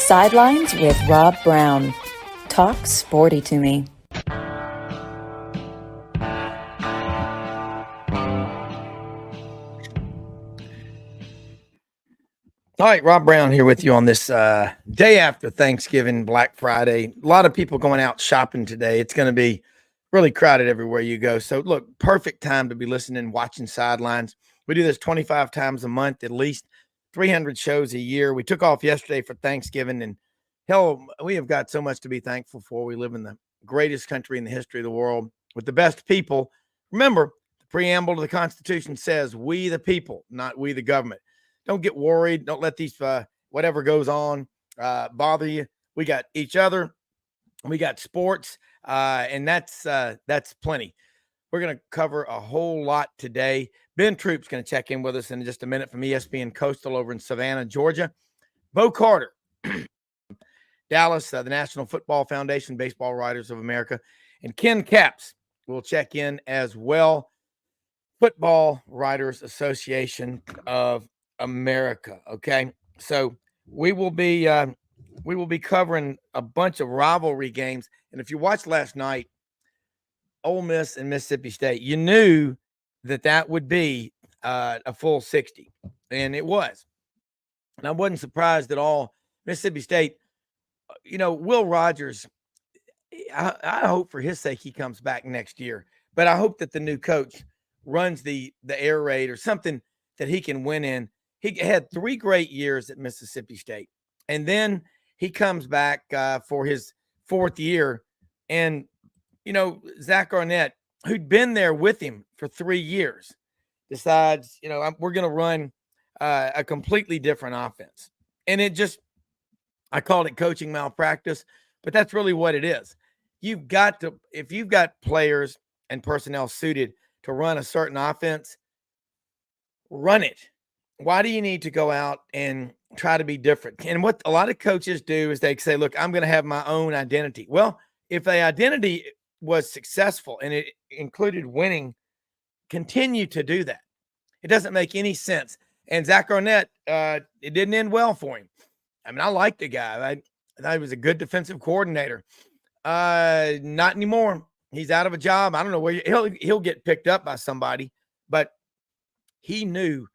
Sidelines with Rob Browne. Talk sporty to me. All right, Rob Browne here with you on this day after Thanksgiving, Black Friday. A lot of people going out shopping today. It's going to be really crowded everywhere you go. So, look, perfect time to be listening, watching Sidelines. We do this 25 times a month, at least 300 shows a year. We took off yesterday for Thanksgiving, and hell, we have got so much to be thankful for. We live in the greatest country in the history of the world with the best people. Remember, the preamble to the Constitution says, we the people, not we the government. Don't get worried. Don't let these whatever goes on bother you. We got each other. We got sports, and that's plenty. We're going to cover a whole lot today. Ben Troupe's going to check in with us in just a minute from ESPN Coastal over in Savannah, Georgia. Bo Carter, Dallas, the National Football Foundation, Baseball Writers of America, and Ken Capps will check in as well. Football Writers Association of America. Okay, so we will be covering a bunch of rivalry games, and if you watched last night, Ole Miss and Mississippi State, you knew that would be a full 60, and it was. And I wasn't surprised at all. Mississippi State, Will Rogers, I hope for his sake he comes back next year, but I hope that the new coach runs the air raid or something that he can win in. He had 3 great years at Mississippi State, and then he comes back for his 4th year. And, Zach Arnett, who'd been there with him for 3 years, decides, we're going to run a completely different offense. And I called it coaching malpractice, but that's really what it is. If you've got players and personnel suited to run a certain offense, run it. Why do you need to go out and try to be different? And what a lot of coaches do is they say, look, I'm going to have my own identity. Well, if the identity was successful and it included winning, continue to do that. It doesn't make any sense. And Zach Arnett, it didn't end well for him. I mean, I liked the guy. I thought he was a good defensive coordinator. Not anymore. He's out of a job. I don't know where he'll get picked up by somebody, but he knew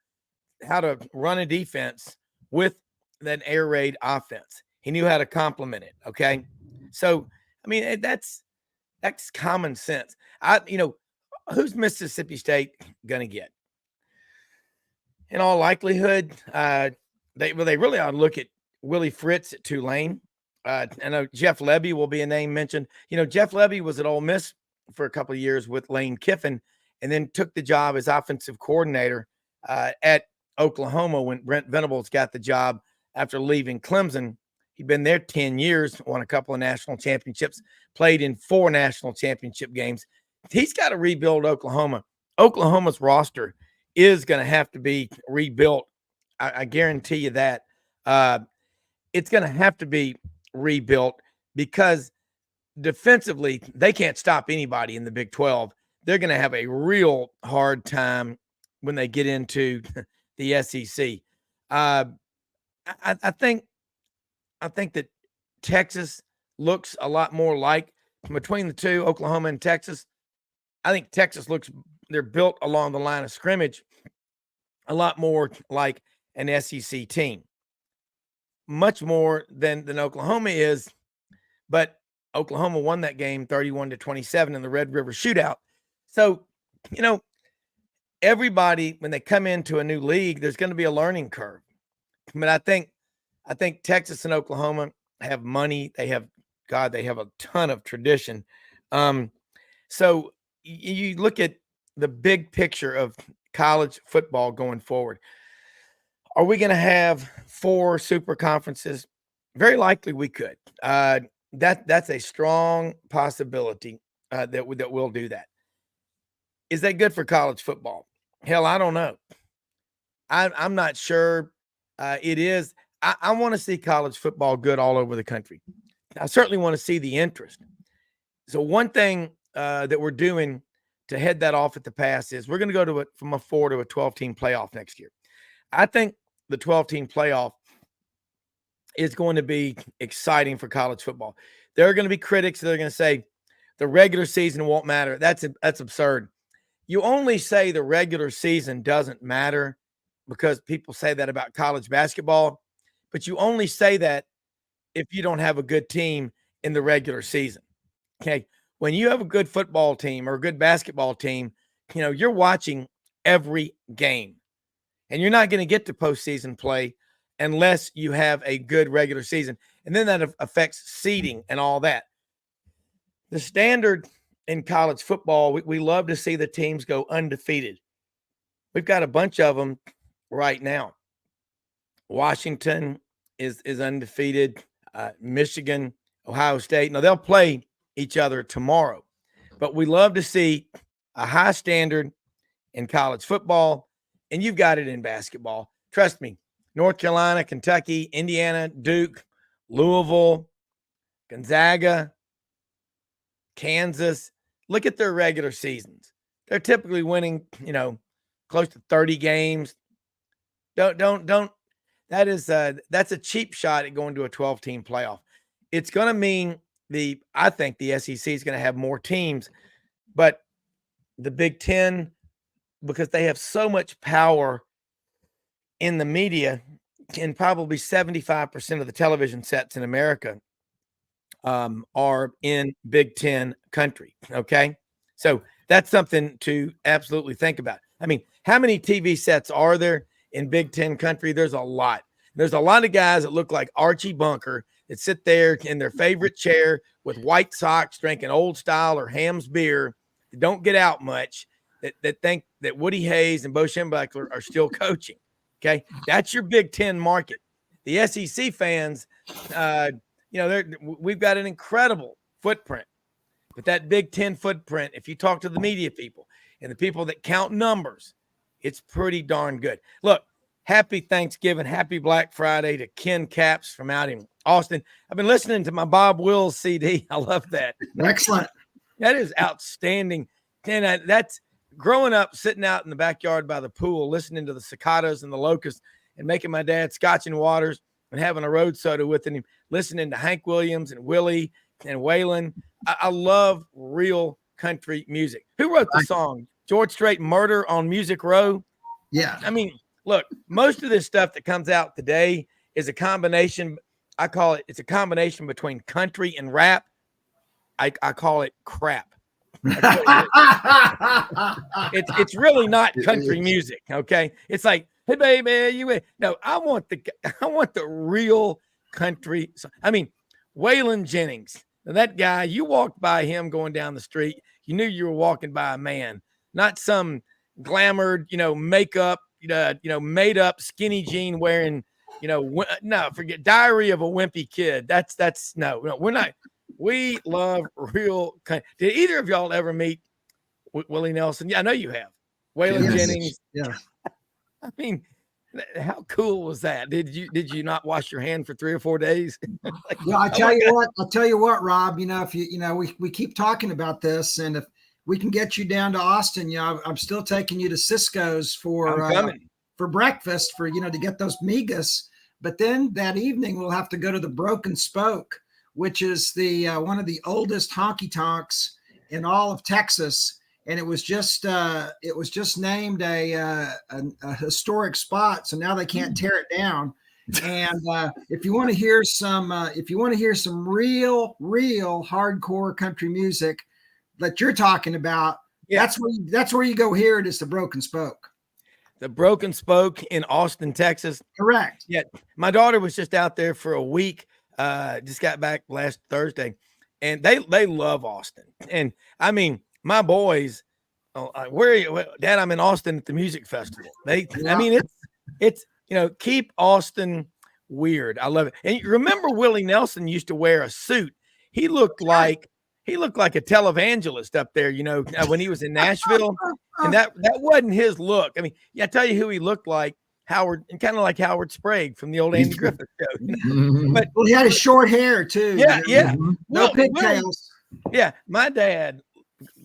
how to run a defense with that air raid offense. He knew how to complement it. Okay. So, I mean, that's common sense. Who's Mississippi State going to get? In all likelihood, they really ought to look at Willie Fritz at Tulane. I know Jeff Lebby will be a name mentioned. Jeff Lebby was at Ole Miss for a couple of years with Lane Kiffin, and then took the job as offensive coordinator at Oklahoma when Brent Venables got the job after leaving Clemson. He'd been there 10 years, won a couple of national championships, played in 4 national championship games. He's got to rebuild Oklahoma. Oklahoma's roster is going to have to be rebuilt. I guarantee you that. It's going to have to be rebuilt because defensively, they can't stop anybody in the Big 12. They're going to have a real hard time when they get into the SEC. I think that Texas looks a lot more like, between the two, Oklahoma and Texas. I think Texas they're built along the line of scrimmage a lot more like an SEC team, much more than Oklahoma is. But Oklahoma won that game 31-27 in the Red River Shootout. So, everybody, when they come into a new league, there's going to be a learning curve. But I think Texas and Oklahoma have money. They have a ton of tradition. So you look at the big picture of college football going forward. Are we going to have 4 super conferences? Very likely we could. That's a strong possibility that we'll do that. Is that good for college football? Hell, I don't know. I'm not sure it is. I want to see college football good all over the country. I certainly want to see the interest. So one thing that we're doing to head that off at the pass is we're going to go from a 4 to a 12-team playoff next year. I think the 12-team playoff is going to be exciting for college football. There are going to be critics that are going to say the regular season won't matter. That's absurd. You only say the regular season doesn't matter because people say that about college basketball, but you only say that if you don't have a good team in the regular season. Okay. When you have a good football team or a good basketball team, you're watching every game and you're not going to get to postseason play unless you have a good regular season. And then that affects seeding and all that. The standard in college football, we love to see the teams go undefeated. We've got a bunch of them right now. Washington is undefeated. Michigan, Ohio State. Now, they'll play each other tomorrow. But we love to see a high standard in college football, and you've got it in basketball. Trust me, North Carolina, Kentucky, Indiana, Duke, Louisville, Gonzaga, Kansas. Look at their regular seasons. They're typically winning, close to 30 games. Don't. That's a cheap shot at going to a 12-team playoff. It's going to mean I think the SEC is going to have more teams, but the Big Ten, because they have so much power in the media, and probably 75% of the television sets in America are in Big Ten country. Okay. So that's something to absolutely think about. I mean, how many TV sets are there in Big Ten country? There's a lot. There's a lot of guys that look like Archie Bunker that sit there in their favorite chair with white socks, drinking Old Style or Ham's beer, that don't get out much, that think that Woody Hayes and Bo Schembechler are still coaching. Okay. That's your Big Ten market. The SEC fans, we've got an incredible footprint, but that Big Ten footprint, if you talk to the media people and the people that count numbers, it's pretty darn good. Look, happy Thanksgiving, happy Black Friday to Ken Capps from out in Austin. I've been listening to my Bob Wills CD. I love that. Excellent. That is outstanding. And that's growing up, sitting out in the backyard by the pool, listening to the cicadas and the locusts and making my dad scotch and waters and having a road soda with him, listening to Hank Williams and Willie and Waylon. I love real country music. Who wrote the song? George Strait, Murder on Music Row? Yeah. I mean, look, most of this stuff that comes out today is a combination. I call it, it's a combination between country and rap. I call it crap. It's really not country music. Okay. It's like, hey baby, no, I want the real country. I mean, Waylon Jennings, that guy, you walked by him going down the street, you knew you were walking by a man, not some glamored, makeup, made up skinny jean wearing, no, forget Diary of a Wimpy Kid. That's no, we're not. We love real. Did either of y'all ever meet Willie Nelson? Yeah, I know you have. Waylon Jennings. Yeah. I mean, how cool was that? Did you not wash your hand for 3 or 4 days? Well, I'll tell you what, Rob, if we keep talking about this, and if we can get you down to Austin, I'm still taking you to Cisco's for breakfast to get those migas. But then that evening we'll have to go to the Broken Spoke, which is the one of the oldest honky tonks in all of Texas. And it was just named a historic spot. So now they can't tear it down. And if you want to hear some real hardcore country music that you're talking about, that's where you go hear it, is the Broken Spoke. The Broken Spoke in Austin, Texas. Correct. Yeah. My daughter was just out there for a week. Just got back last Thursday, and they love Austin. And I mean, my boys, where are you, Dad? I'm in Austin at the music festival. I mean, it's keep Austin weird. I love it. And you remember Willie Nelson used to wear a suit. He looked like a televangelist up there, when he was in Nashville. And that wasn't his look. I mean, I tell you who he looked like. Howard, and kind of like Howard Sprague from the old Andy Griffith show. But he had his short hair too. Yeah. No pigtails. Yeah. My dad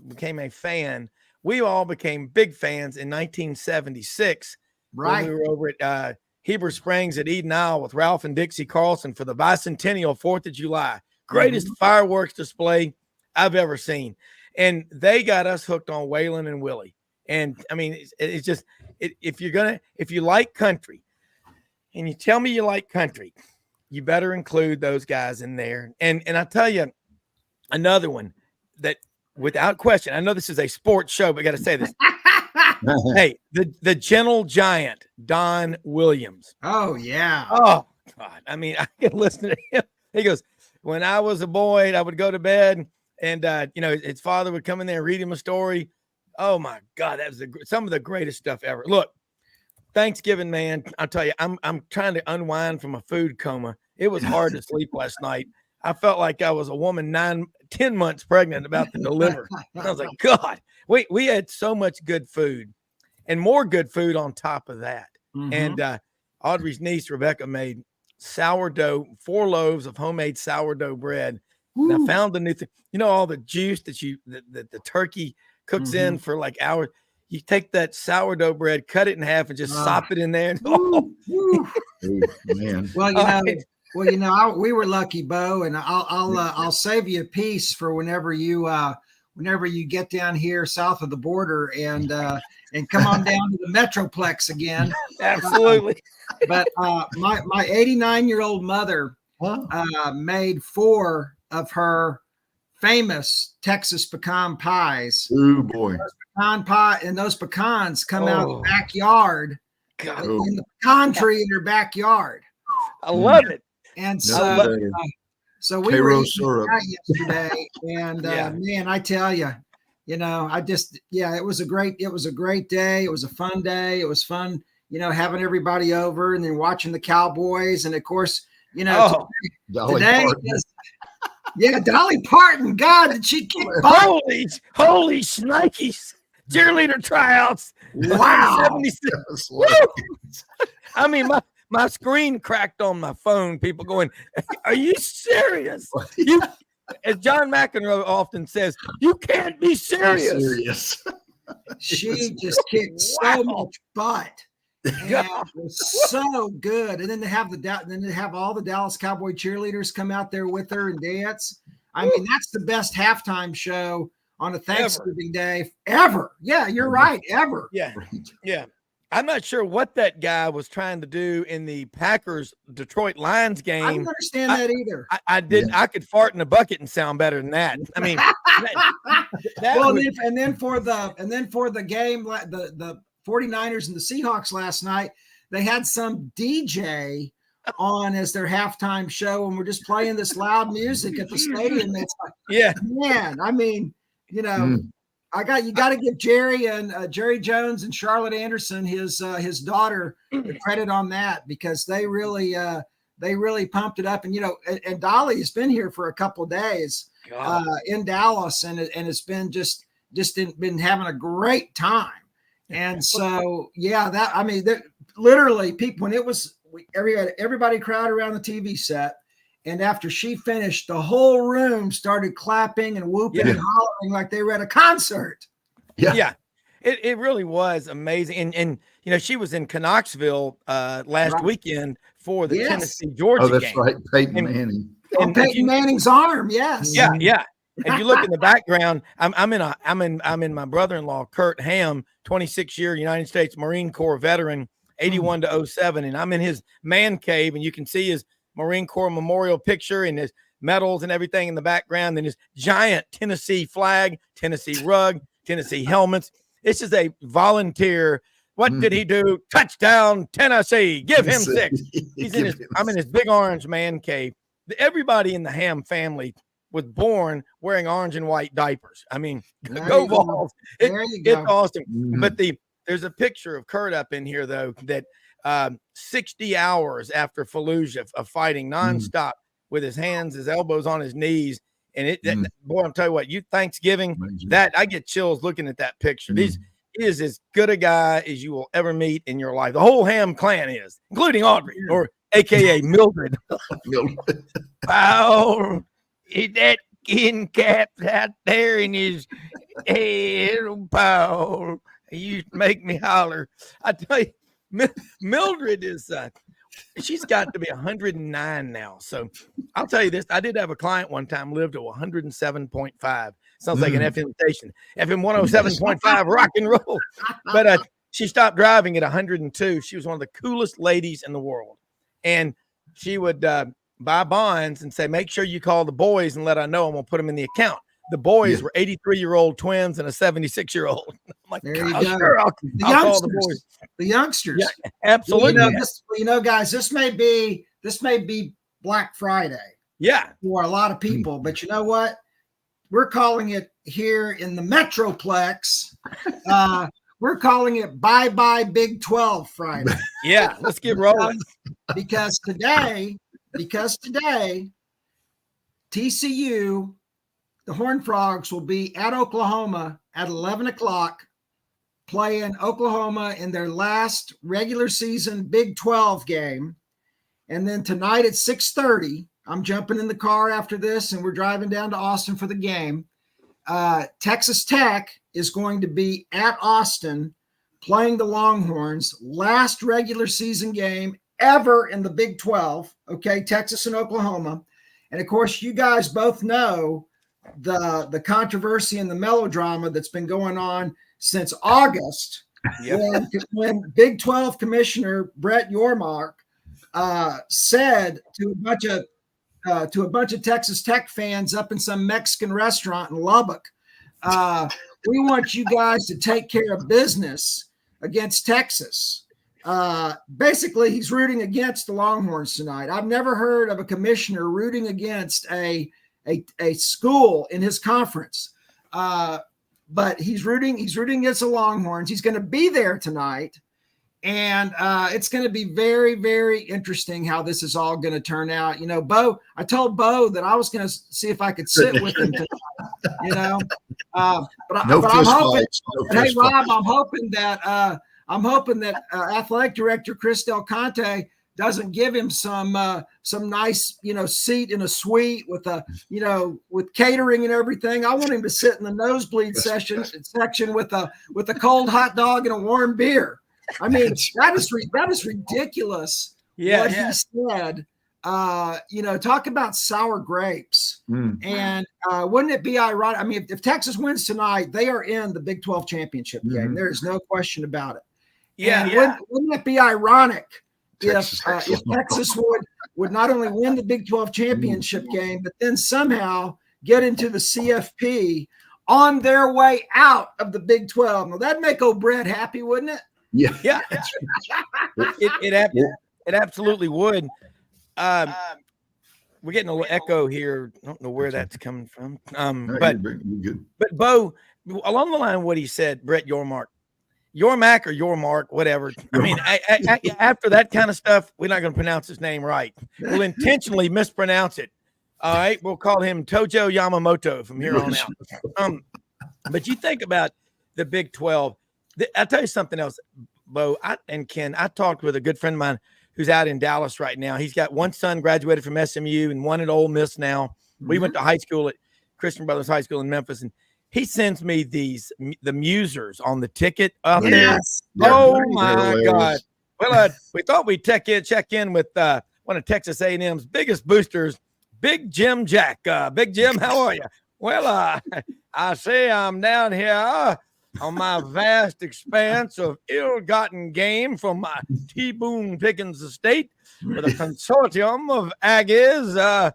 became a fan. We all became big fans in 1976. Right. When we were over at Heber Springs at Eden Isle with Ralph and Dixie Carlson for the bicentennial 4th of July. Greatest fireworks display I've ever seen. And they got us hooked on Waylon and Willie. And I mean, it's just, if you like country and you tell me you like country, you better include those guys in there. And I tell you, another one that without question, I know this is a sports show, but I got to say this. Hey, the gentle giant, Don Williams. Oh, yeah. Oh, God. I mean, I can listen to him. He goes, when I was a boy, I would go to bed and, his father would come in there and read him a story. Oh, my God. That was some of the greatest stuff ever. Look, Thanksgiving, man, I'll tell you, I'm trying to unwind from a food coma. It was hard to sleep last night. I felt like I was a woman 10 months pregnant about to deliver. I was like, God, we had so much good food and more good food on top of that. And Audrey's niece, Rebecca, made sourdough, 4 loaves of homemade sourdough bread. And I found the new thing, all the juice that the turkey cooks in for like hours. You take that sourdough bread, cut it in half, and just sop it in there. And, man. Well, we were lucky, Bo, and I'll save you a piece for whenever you get down here south of the border and come on down to the Metroplex again. Absolutely. But my 89-year-old mother made 4 of her famous Texas pecan pies. Oh boy. Pecan pie, and those pecans come out of the backyard. God. In the pecan tree in her backyard. I love it. And so we were eating that yesterday, and man, I tell you, it was a great day. It was a fun day. It was fun, having everybody over and then watching the Cowboys, and of course, today is, Dolly Parton. God, did she kick butt? Holy shnikes! Cheerleader tryouts. Wow. 76. I mean, my screen cracked on my phone. People going, "Are you serious?" As John McEnroe often says, "You can't be serious." She just kicked so much butt. And it was so good. And then to have all the Dallas Cowboy cheerleaders come out there with her and dance. I mean, that's the best halftime show on a Thanksgiving day ever. Yeah, you're right. Ever. Yeah. I'm not sure what that guy was trying to do in the Packers Detroit Lions game. I don't understand that either. I didn't. I could fart in a bucket and sound better than that. I mean, and then for the game, the 49ers and the Seahawks last night, they had some DJ on as their halftime show, and we're just playing this loud music at the stadium. It's like, man, I mean, you got to give Jerry Jones and Charlotte Anderson, his daughter, the credit on that, because they really pumped it up. And and Dolly has been here for a couple of days in Dallas, and it's been just been having a great time. And so literally people, when it was everybody crowded around the TV set. And after she finished, the whole room started clapping and whooping and hollering like they were at a concert. Yeah. It really was amazing. And she was in Knoxville last weekend for the Tennessee-Georgia game. Oh, that's right. Peyton Manning. And Peyton Manning's arm, yes. Yeah. And you look in the background, I'm in my brother-in-law, Kurt Ham, 26-year United States Marine Corps veteran, 81 to 07. And I'm in his man cave, and you can see his Marine Corps memorial picture and his medals and everything in the background, and his giant Tennessee flag, Tennessee rug, Tennessee helmets. It's just a volunteer. What did he do? Touchdown, Tennessee. Give him 6. I'm in his big orange man cave. Everybody in the Ham family was born wearing orange and white diapers. I mean, go Vols. It's awesome. But there's a picture of Kurt up in here, though, that 60 hours after Fallujah of fighting nonstop with his hands, his elbows on his knees. And boy, I'm telling you what, Thanksgiving, that I get chills looking at that picture. He is as good a guy as you will ever meet in your life. The whole Ham clan is, including Audrey, or AKA Mildred. Wow. That kin cap's out there in his head, Paul. He used to make me holler. I tell you, Mildred is she's got to be 109 now. So I'll tell you this. I did have a client one time lived to 107.5. Sounds like an FM station. FM 107.5 rock and roll. But she stopped driving at 102. She was one of the coolest ladies in the world. And she would buy bonds and say, make sure you call the boys and let I know I'm going to put them in the account. The boys were 83-year-old twins and a 76-year-old. I'm like, there you go. Sure, I'll call the boys. The youngsters. Yeah, absolutely. Guys, this may be Black Friday. Yeah. For a lot of people, but you know what? We're calling it here in the Metroplex. We're calling it Bye Bye Big 12 Friday. Yeah, let's get rolling. Because today, TCU, the Horned Frogs, will be at Oklahoma at 11 o'clock playing Oklahoma in their last regular season Big 12 game. And then tonight at 6:30, I'm jumping in the car after this and we're driving down to Austin for the game. Texas Tech is going to be at Austin playing the Longhorns, last regular season game ever in the Big 12. Okay, Texas and Oklahoma. And of course, you guys both know the controversy and the melodrama that's been going on since August, when Big 12 Commissioner Brett Yormark said to a bunch of Texas Tech fans up in some Mexican restaurant in Lubbock, we want you guys to take care of business against Texas. Basically, he's rooting against the Longhorns tonight. I've never heard of a commissioner rooting against a school in his conference. But he's rooting against the Longhorns. He's going to be there tonight. And it's going to be very, very interesting how this is all going to turn out. You know, Bo, I told Bo that I was going to see if I could sit with him tonight, but I'm hoping, hey, Rob, I'm hoping that athletic director Chris Del Conte doesn't give him some nice, seat in a suite with with catering and everything. I want him to sit in the nosebleed section with a cold hot dog and a warm beer. I mean, that is ridiculous. Yeah, what he said. Talk about sour grapes. And wouldn't it be ironic? I mean, if Texas wins tonight, they are in the Big 12 championship game. There is no question about it. Yeah. Wouldn't it be ironic if Texas would not only win the Big 12 championship game, but then somehow get into the CFP on their way out of the Big 12? Now, that'd make old Brett happy, wouldn't it? Yeah. It absolutely would. We're getting a little echo here. I don't know where that's coming from. But Bo, along the line of what he said, Brett Yormark, Yormack or Yormark, whatever. I mean, after that kind of stuff, we're not going to pronounce his name right. We'll intentionally mispronounce it. All right, we'll call him Tojo Yamamoto from here on out. But you think about the Big 12. I'll tell you something else, Bo and Ken. I talked with a good friend of mine who's out in Dallas right now. He's got one son graduated from SMU and one at Ole Miss now. We went to high school at Christian Brothers High School in Memphis, and he sends me the musers on the ticket up there. Oh my God! Well, we thought we'd check in with one of Texas A&M's biggest boosters, Big Jim Jack. Big Jim, how are you? Well, I say I'm down here on my vast expanse of ill-gotten game from my T. Boone Pickens estate with a consortium of Aggies.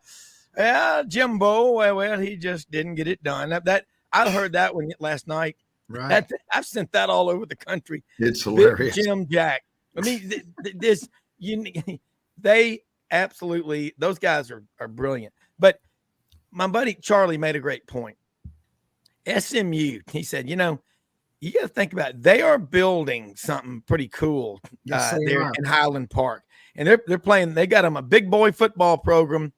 Jimbo, well, he just didn't get it done. That I heard that one last night. Right. I've sent that all over the country. It's hilarious. Big Jim Jack. I mean, they absolutely, those guys are brilliant. But my buddy Charlie made a great point. SMU, he said, you got to think about it. They are building something pretty cool there in Highland Park. And they're playing, they got them a big boy football program.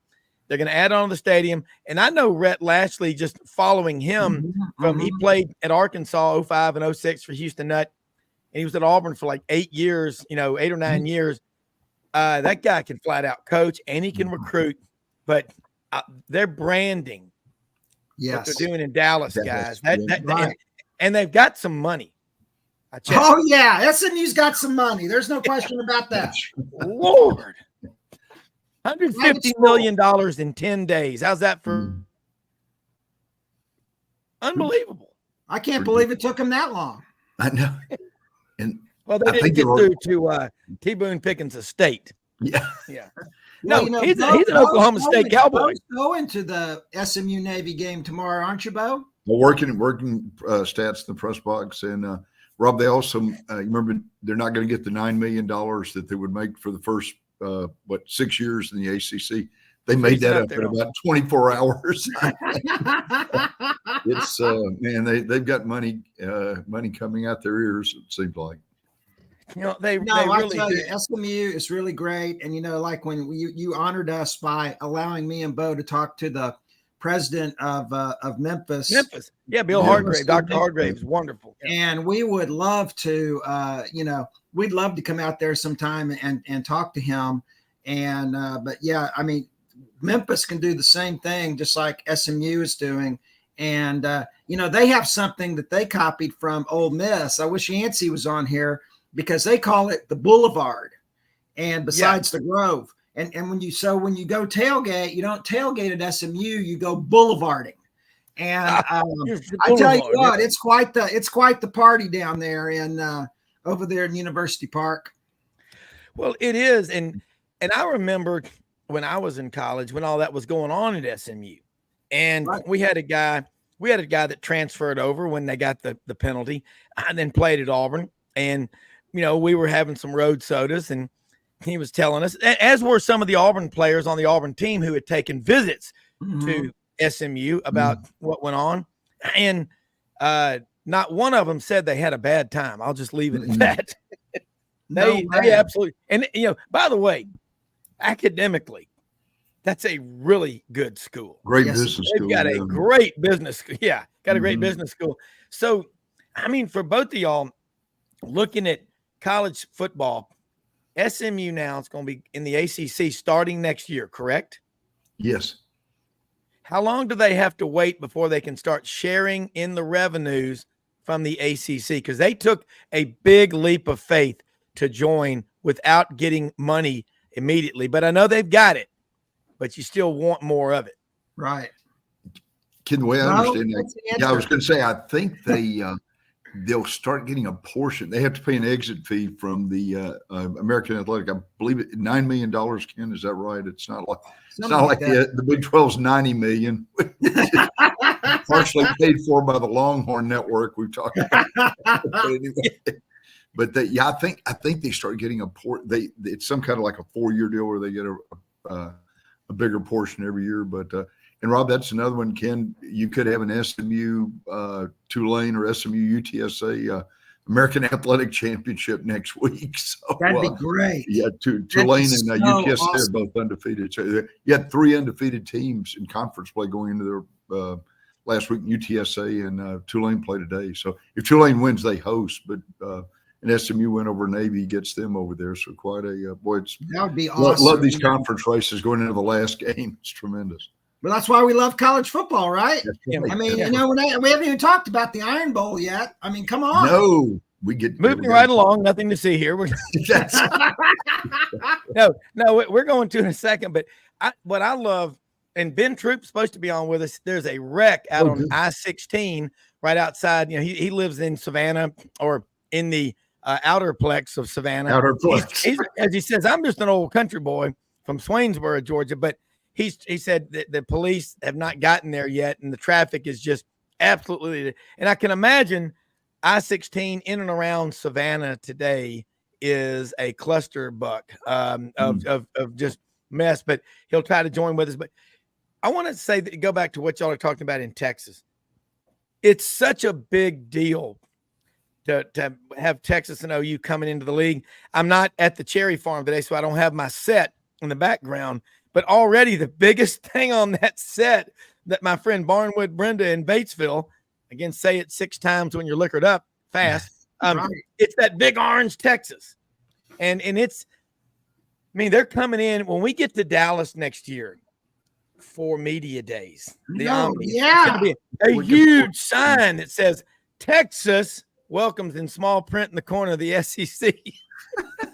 They're going to add on to the stadium. And I know Rhett Lashley, just following him he played at Arkansas 05 and 06 for Houston Nutt. And he was at Auburn for like 8 years, 8 or 9 years. That guy can flat out coach and he can recruit, but they're branding what they're doing in Dallas, guys. And they've got some money. I checked. Oh yeah, SMU's got some money. There's no question about that. Lord, $150 million in 10 days. How's that for unbelievable? I can't believe it took them that long. I know. And well, they didn't get through to T. Boone Pickens' estate. Yeah. Yeah. Well, No, he's an Oklahoma State Cowboy. Going to the SMU Navy game tomorrow, aren't you, Bo? Well, working stats in the press box. And Rob, they also, remember, they're not going to get the $9 million that they would make for the first, 6 years in the ACC. They made that up in about 24 hours. It's man, they've got money coming out their ears, it seems like. They really tell you, SMU is really great. And, like when you honored us by allowing me and Bo to talk to the president of Memphis. Yeah, Bill Hargrave, Dr. Hargrave is wonderful. And we would love to, we'd love to come out there sometime and talk to him. And, but yeah, I mean, Memphis can do the same thing, just like SMU is doing. And, they have something that they copied from Ole Miss. I wish Yancey was on here because they call it the Boulevard and besides the Grove. And when you go tailgate, you don't tailgate at SMU, you go boulevarding. And I tell you what, it's quite the party down there over there in University Park. Well, it is. And I remember when I was in college, when all that was going on at SMU, and we had a guy that transferred over when they got the penalty and then played at Auburn. And, we were having some road sodas and he was telling us, as were some of the Auburn players on the Auburn team who had taken visits to SMU about what went on. And not one of them said they had a bad time. I'll just leave it at that. They absolutely. And, by the way, academically, that's a really good school. Great business school. They've got a great business school. Yeah, got a great business school. So, I mean, for both of y'all, looking at college football, SMU now is going to be in the ACC starting next year, correct? Yes. How long do they have to wait before they can start sharing in the revenues from the ACC? Because they took a big leap of faith to join without getting money immediately. But I know they've got it, but you still want more of it. Right. Ken, the way I understand that, I was going to say, I think they'll start getting a portion. They have to pay an exit fee from the American Athletic. I believe it $9 million. Ken, is that right? It's not like the Big 12's $90 million, partially paid for by the Longhorn Network. We've talked about. But anyway, but I think they start getting it's some kind of like a 4-year deal where they get a bigger portion every year. But and Rob, that's another one. Ken, you could have an SMU Tulane or SMU UTSA American Athletic Championship next week. So that'd be great. Yeah, Tulane and UTSA are both undefeated. So you had 3 undefeated teams in conference play going into their last week. UTSA and Tulane play today. So if Tulane wins, they host. But and SMU win over Navy, gets them over there. So quite a boy. That would be awesome. Love these conference races going into the last game. It's tremendous. Well, that's why we love college football, right? Right. I mean, we haven't even talked about the Iron Bowl yet. I mean, come on. No, we get moving right along. Nothing to see here. No, we're going to in a second. But what I love, and Ben Troupe's supposed to be on with us. There's a wreck out on I-16 right outside. He lives in Savannah or in the outerplex of Savannah. Outerplex. As he says, I'm just an old country boy from Swainsboro, Georgia, but he said that the police have not gotten there yet, and the traffic is just absolutely. And I can imagine I-16 in and around Savannah today is a cluster buck of just mess. But he'll try to join with us. But I want to say that go back to what y'all are talking about in Texas. It's such a big deal to have Texas and OU coming into the league. I'm not at the Cherry Farm today, so I don't have my set in the background. But already the biggest thing on that set that my friend Barnwood Brenda in Batesville, again, say it 6 times when you're liquored up fast. It's that big orange Texas. And it's, I mean, they're coming in when we get to Dallas next year for media days. It's going to be a huge sign that says Texas welcomes in small print in the corner of the SEC.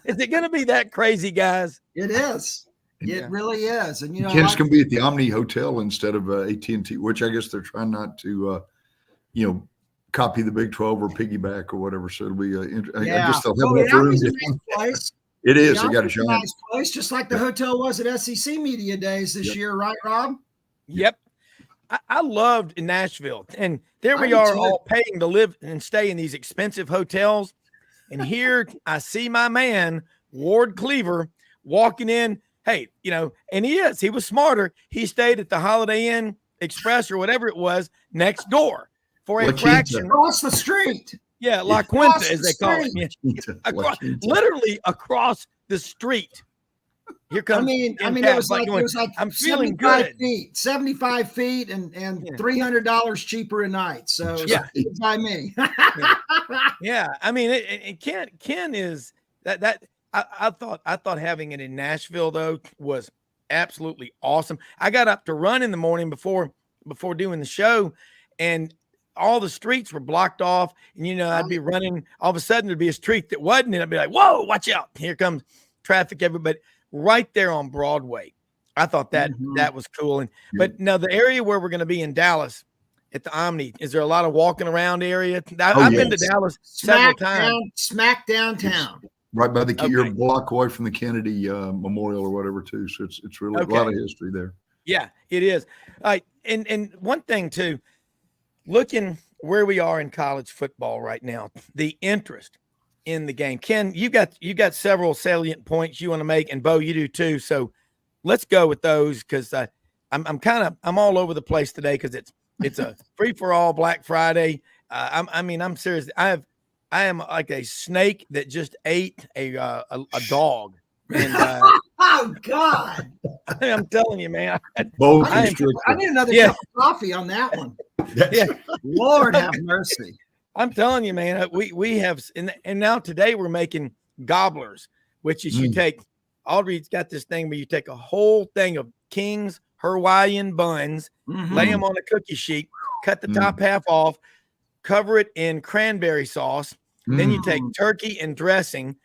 Is it going to be that crazy, guys? It is. It really is. And, Ken's going to be at the Omni Hotel instead of AT&T, which I guess they're trying not to, copy the Big 12 or piggyback or whatever. So it'll be, I guess they'll have enough room. Place. It is. They got a giant nice place, just like the hotel was at SEC Media Days this year, right, Rob? Yep. I loved in Nashville. And there we are all paying to live and stay in these expensive hotels. And here I see my man, Ward Cleaver, walking in. Hey, and he was smarter. He stayed at the Holiday Inn Express or whatever it was next door for a fraction. Across the street. Yeah, La Quinta, as they call it. Yeah. Literally across the street. Here comes. I mean, it was like I'm feeling good. 75 feet, and $300 cheaper a night. So by me. Yeah, I mean, and Ken is that. I thought having it in Nashville though was absolutely awesome. I got up to run in the morning before doing the show, and all the streets were blocked off. And I'd be running. All of a sudden, there'd be a street that wasn't, and I'd be like, "Whoa, watch out! Here comes traffic!" Everybody right there on Broadway. I thought that was cool. But now the area where we're going to be in Dallas at the Omni, is there a lot of walking around area? I've been to Dallas several times. Smack downtown. Right by you're a block away from the Kennedy Memorial or whatever too. So it's really a lot of history there. Yeah, it is. And one thing too, looking where we are in college football right now, the interest in the game. Ken, you got several salient points you want to make, and Bo, you do too. So let's go with those, because I'm all over the place today because it's a free for all Black Friday. I'm serious. I am like a snake that just ate a dog. And, oh God! I'm telling you, man. I need another cup of coffee on that one. Yeah, Lord have mercy. I'm telling you, man. We have, and now today we're making gobblers, which is you take. Audrey's got this thing where you take a whole thing of King's Hawaiian buns, lay them on a cookie sheet, cut the top half off, cover it in cranberry sauce. Then you take turkey and dressing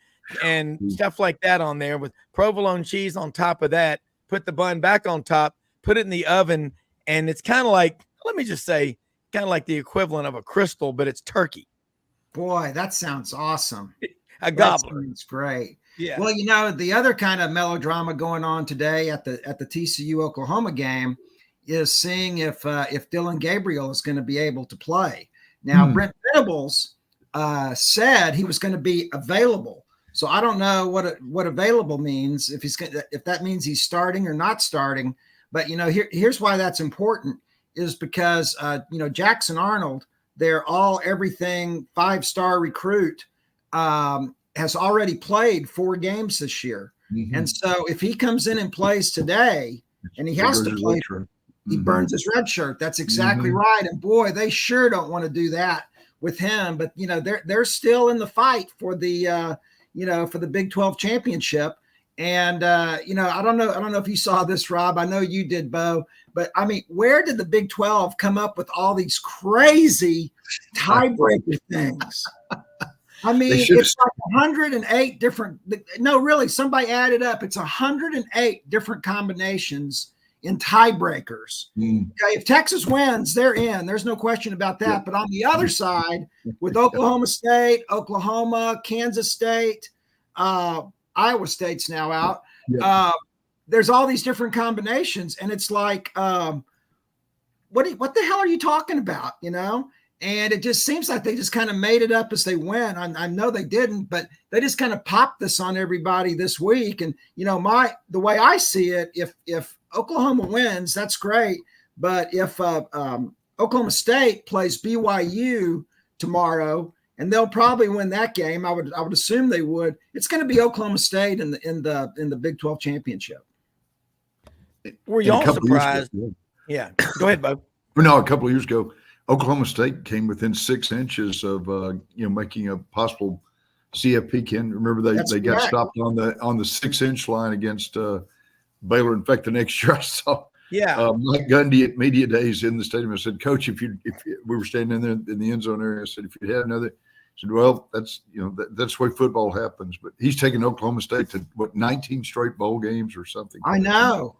and stuff like that on there with provolone cheese on top of that. Put the bun back on top, put it in the oven, and it's kind of like, let me just say, kind of like the equivalent of a crystal, but it's turkey. Boy, that sounds awesome. A gobbler. It's great. Yeah. Well, the other kind of melodrama going on today at the TCU Oklahoma game is seeing if Dylan Gabriel is going to be able to play. Now, Brent Venables said he was going to be available. So I don't know what available means, if that means he's starting or not starting. But here's why that's important, is because Jackson Arnold, everything 5-star recruit, has already played 4 games this year. And so if he comes in and plays today, and he has to play, he burns his red shirt. That's exactly right. And boy, they sure don't want to do that with him. But they're still in the fight for the for the Big 12 championship. And I don't know if you saw this, Rob. I know you did, Bo. But I mean, where did the Big 12 come up with all these crazy tiebreaker things? I mean, it's like 108 different. No, really, somebody added up. It's 108 different combinations in tiebreakers. Okay, if Texas wins, they're in. There's no question about that. But on the other side, with Oklahoma State, Oklahoma, Kansas State, Iowa State's now out. There's all these different combinations, and it's like, what the hell are you talking about? And it just seems like they just kind of made it up as they went. I know they didn't, but they just kind of popped this on everybody this week. And the way I see it, if Oklahoma wins, that's great. But if Oklahoma State plays BYU tomorrow, and they'll probably win that game, I would assume they would. It's going to be Oklahoma State in the Big 12 championship. Were y'all surprised? Yeah, go ahead, Bo. No, a couple of years ago, Oklahoma State came within 6 inches of making a possible CFP. Ken, remember they got stopped on the 6-inch line against Baylor. In fact, the next year I saw Mike Gundy at media days in the stadium. I said, Coach, if we were standing in there in the end zone area, I said, if you had said, well, that's, that's the way football happens. But he's taken Oklahoma State to 19 straight bowl games or something. I know.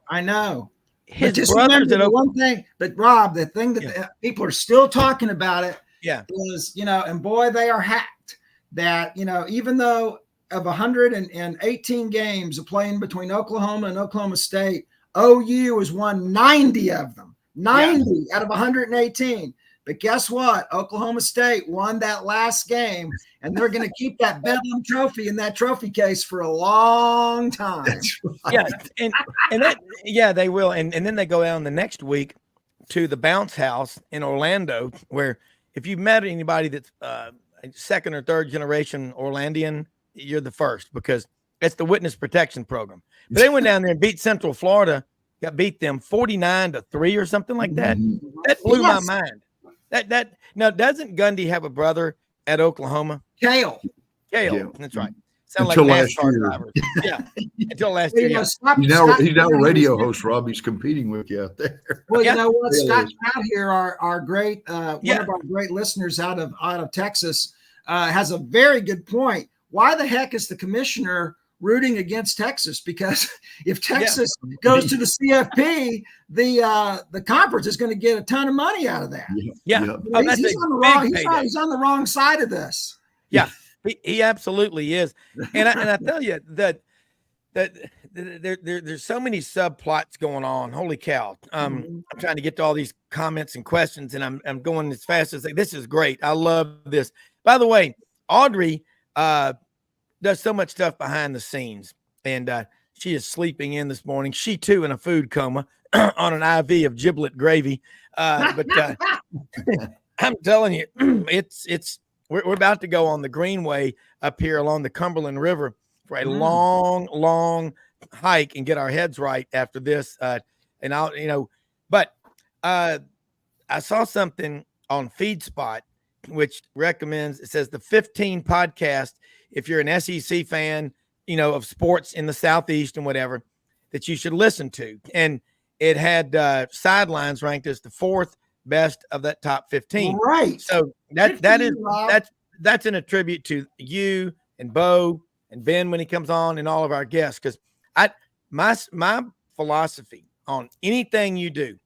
His but just brothers remember at the one thing, but Rob, the thing that people are still talking about it is, and boy, they are hacked that, even though of 118 games of playing between Oklahoma and Oklahoma State, OU has won 90 of them, 90 out of 118. But guess what? Oklahoma State won that last game, and they're going to keep that Bedlam trophy in that trophy case for a long time. Right. Yeah, and that, they will. And then they go down the next week to the Bounce House in Orlando, where if you've met anybody that's second or third generation Orlandian, you're the first, because it's the witness protection program. But they went down there and beat Central Florida, beat them 49-3 or something like that. That blew my mind. That now, doesn't Gundy have a brother at Oklahoma? Kale. That's right. Sound until like last NASCAR year. drivers. Yeah, until last year. He's now a radio host, Rob. He's competing with you out there. Well, you know what? Scott out here, our great one of our great listeners out of Texas, has a very good point. Why the heck is the commissioner rooting against Texas? Because if Texas goes to the CFP, the conference is going to get a ton of money out of that. He's on the wrong side of this. Yeah, he absolutely is. And I tell you that there's so many subplots going on. Holy cow! I'm trying to get to all these comments and questions, and I'm going as fast as this is great. I love this. By the way, Audrey does so much stuff behind the scenes, and she is sleeping in this morning. She too in a food coma on an IV of giblet gravy. But I'm telling you, we're about to go on the Greenway up here along the Cumberland River for a long hike and get our heads right after this. And I saw something on FeedSpot which recommends, it says the 15 podcast, if you're an SEC fan, of sports in the Southeast and whatever, that you should listen to. And it had Sidelines ranked as the fourth best of that top 15. Right. So that's an attribute to you and Bo and Ben when he comes on and all of our guests. Because my philosophy on anything you do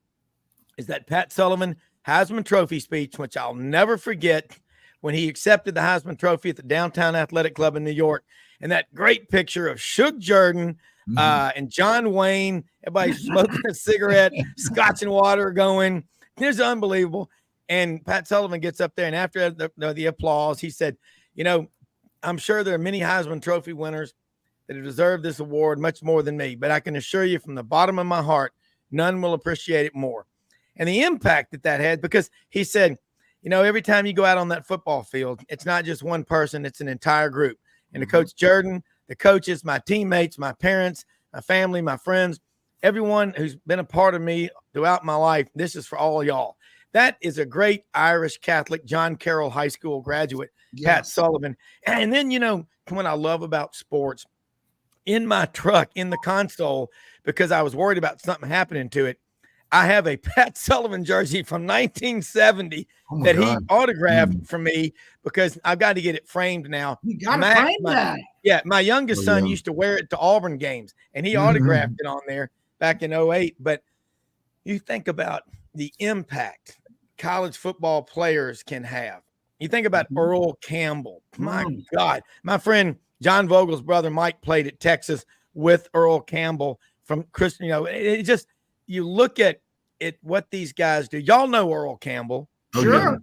is that Pat Sullivan Heisman Trophy speech, which I'll never forget, when he accepted the Heisman Trophy at the Downtown Athletic Club in New York, and that great picture of Shug Jordan and John Wayne, everybody smoking a cigarette, scotch and water going. It was unbelievable. And Pat Sullivan gets up there, and after the applause, he said, I'm sure there are many Heisman Trophy winners that have deserved this award much more than me, but I can assure you from the bottom of my heart, none will appreciate it more. And the impact that had, because he said, every time you go out on that football field, it's not just one person, it's an entire group. And the Coach Jordan, the coaches, my teammates, my parents, my family, my friends, everyone who's been a part of me throughout my life, this is for all y'all. That is a great Irish Catholic John Carroll High School graduate, Pat Sullivan. And then, what I love about sports, in my truck, in the console, because I was worried about something happening to it, I have a Pat Sullivan jersey from 1970 he autographed for me, because I've got to get it framed now. You got to frame that. Yeah, my youngest son used to wear it to Auburn games, and he autographed it on there back in 2008. But you think about the impact college football players can have. You think about Earl Campbell. My God. My friend John Vogel's brother Mike played at Texas with Earl Campbell from Christian. It just – you look at what these guys do. Y'all know Earl Campbell. Sure.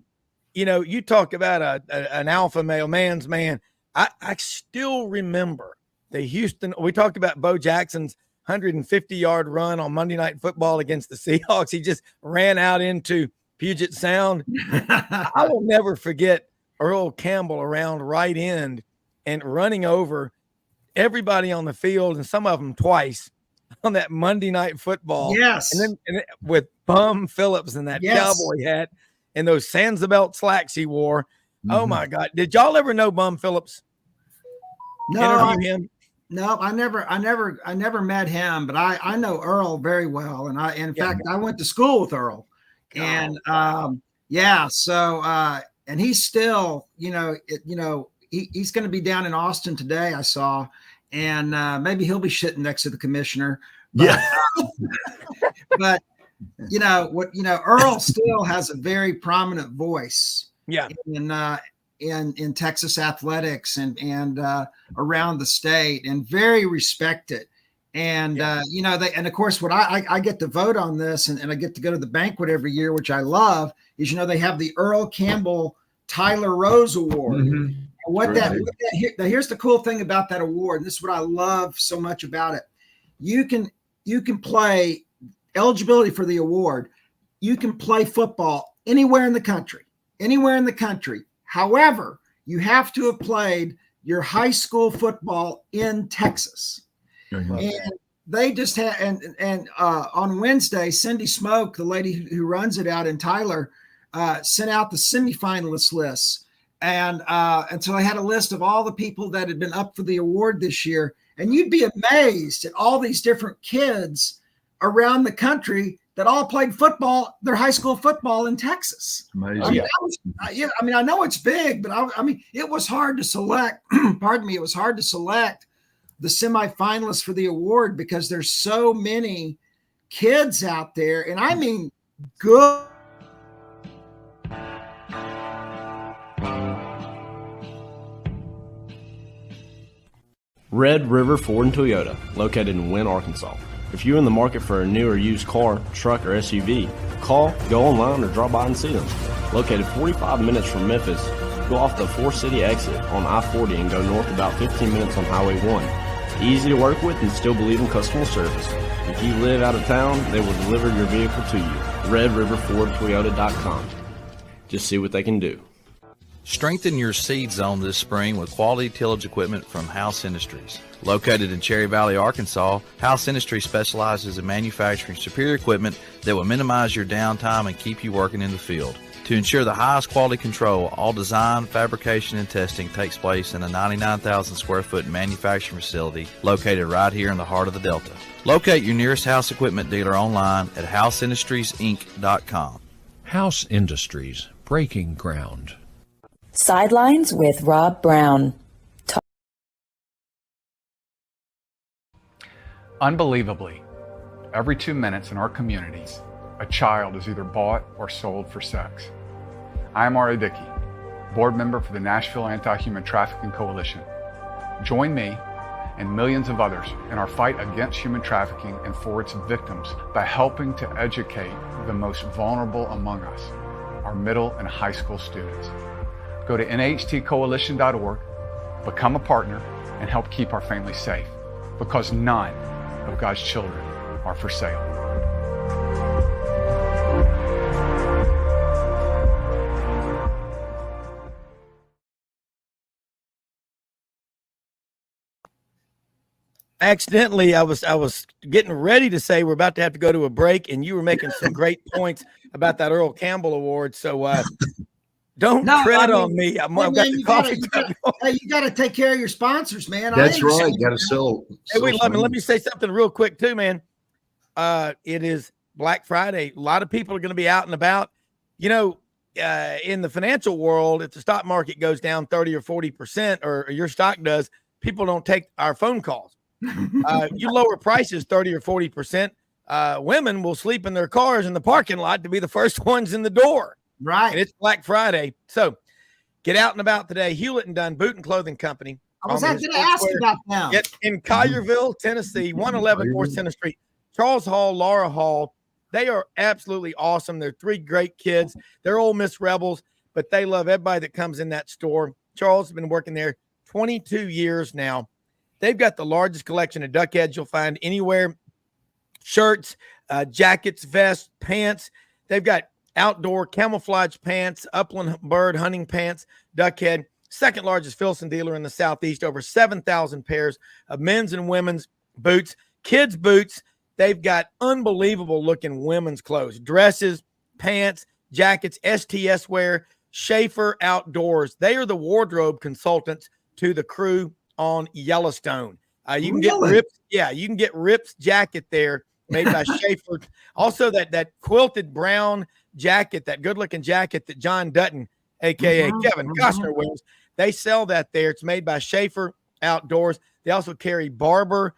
You talk about an alpha male, man's man. I still remember the Houston. We talked about Bo Jackson's 150-yard run on Monday Night Football against the Seahawks. He just ran out into Puget Sound. I will never forget Earl Campbell around right end and running over everybody on the field, and some of them twice, on that Monday Night Football. Yes. And then with Bum Phillips and that cowboy hat and those Sansabelt slacks he wore. Oh my God. Did y'all ever know Bum Phillips? No. Interview him? No, I never met him, but I know Earl very well. And in fact, I went to school with Earl. And so and he's still, he's going to be down in Austin today. I saw, and maybe he'll be sitting next to the commissioner. But, but Earl still has a very prominent voice. Yeah. In Texas athletics and around the state, and very respected. And, and of course, what I get to vote on this, and I get to go to the banquet every year, which I love, is, they have the Earl Campbell Tyler Rose Award. Mm-hmm. Here's the cool thing about that award. And this is what I love so much about it. You can play eligibility for the award. You can play football anywhere in the country. However, you have to have played your high school football in Texas. And they just had, and on Wednesday, Cindy Smoke, the lady who runs it out in Tyler, sent out the semifinalist lists. And so I had a list of all the people that had been up for the award this year. And you'd be amazed at all these different kids around the country that all played football, their high school football in Texas. Amazing. I know it's big, but it was hard to select. Pardon me. It was hard to select the semifinalists for the award because there's so many kids out there, and I mean good. Red River Ford and Toyota, located in Wynne, Arkansas. If you're in the market for a new or used car, truck, or SUV, call, go online, or drop by and see them. Located 45 minutes from Memphis, go off the 4-city exit on I-40 and go north about 15 minutes on Highway 1. Easy to work with and still believe in customer service. If you live out of town, they will deliver your vehicle to you. RedRiverFordToyota.com. Just see what they can do. Strengthen your seed zone this spring with quality tillage equipment from House Industries. Located in Cherry Valley, Arkansas, House Industries specializes in manufacturing superior equipment that will minimize your downtime and keep you working in the field. To ensure the highest quality control, all design, fabrication, and testing takes place in a 99,000 square foot manufacturing facility located right here in the heart of the Delta. Locate your nearest House equipment dealer online at houseindustriesinc.com. House Industries, breaking ground. Sidelines with Rob Browne. Unbelievably, every 2 minutes in our communities, a child is either bought or sold for sex. I am R.A. Dickey, board member for the Nashville Anti-Human Trafficking Coalition. Join me and millions of others in our fight against human trafficking and for its victims by helping to educate the most vulnerable among us, our middle and high school students. Go to nhtcoalition.org, become a partner, and help keep our families safe, because none of God's children are for sale. Accidentally, I was getting ready to say we're about to have to go to a break, and you were making some great points about that Earl Campbell Award. So don't tread on me. I've got the coffee. You got to take care of your sponsors, man. That's right. You got to sell. Hey, wait, let me say something real quick too, man. It is Black Friday. A lot of people are going to be out and about. In the financial world, if the stock market goes down 30 or 40%, or your stock does, people don't take our phone calls. You lower prices 30 or 40%. Women will sleep in their cars in the parking lot to be the first ones in the door. Right. And it's Black Friday. So get out and about today. Hewlett and Dunn Boot and Clothing Company. I was going to ask about them. Get in Collierville, Tennessee, 111 North Center Street. Charles Hall, Laura Hall. They are absolutely awesome. They're three great kids. They're Ole Miss Rebels, but they love everybody that comes in that store. Charles has been working there 22 years now. They've got the largest collection of duck heads you'll find anywhere. Shirts, jackets, vests, pants. They've got outdoor camouflage pants, upland bird hunting pants, duck head. Second largest Filson dealer in the Southeast. Over 7,000 pairs of men's and women's boots. Kids' boots. They've got unbelievable looking women's clothes. Dresses, pants, jackets, STS wear, Schaefer Outdoors. They are the wardrobe consultants to the crew on Yellowstone. You can get Rips. Yeah, you can get Rips jacket there made by Schaefer. Also that quilted brown jacket, that good looking jacket that John Dutton aka Kevin Costner wears. They sell that there. It's made by Schaefer Outdoors. They also carry Barber,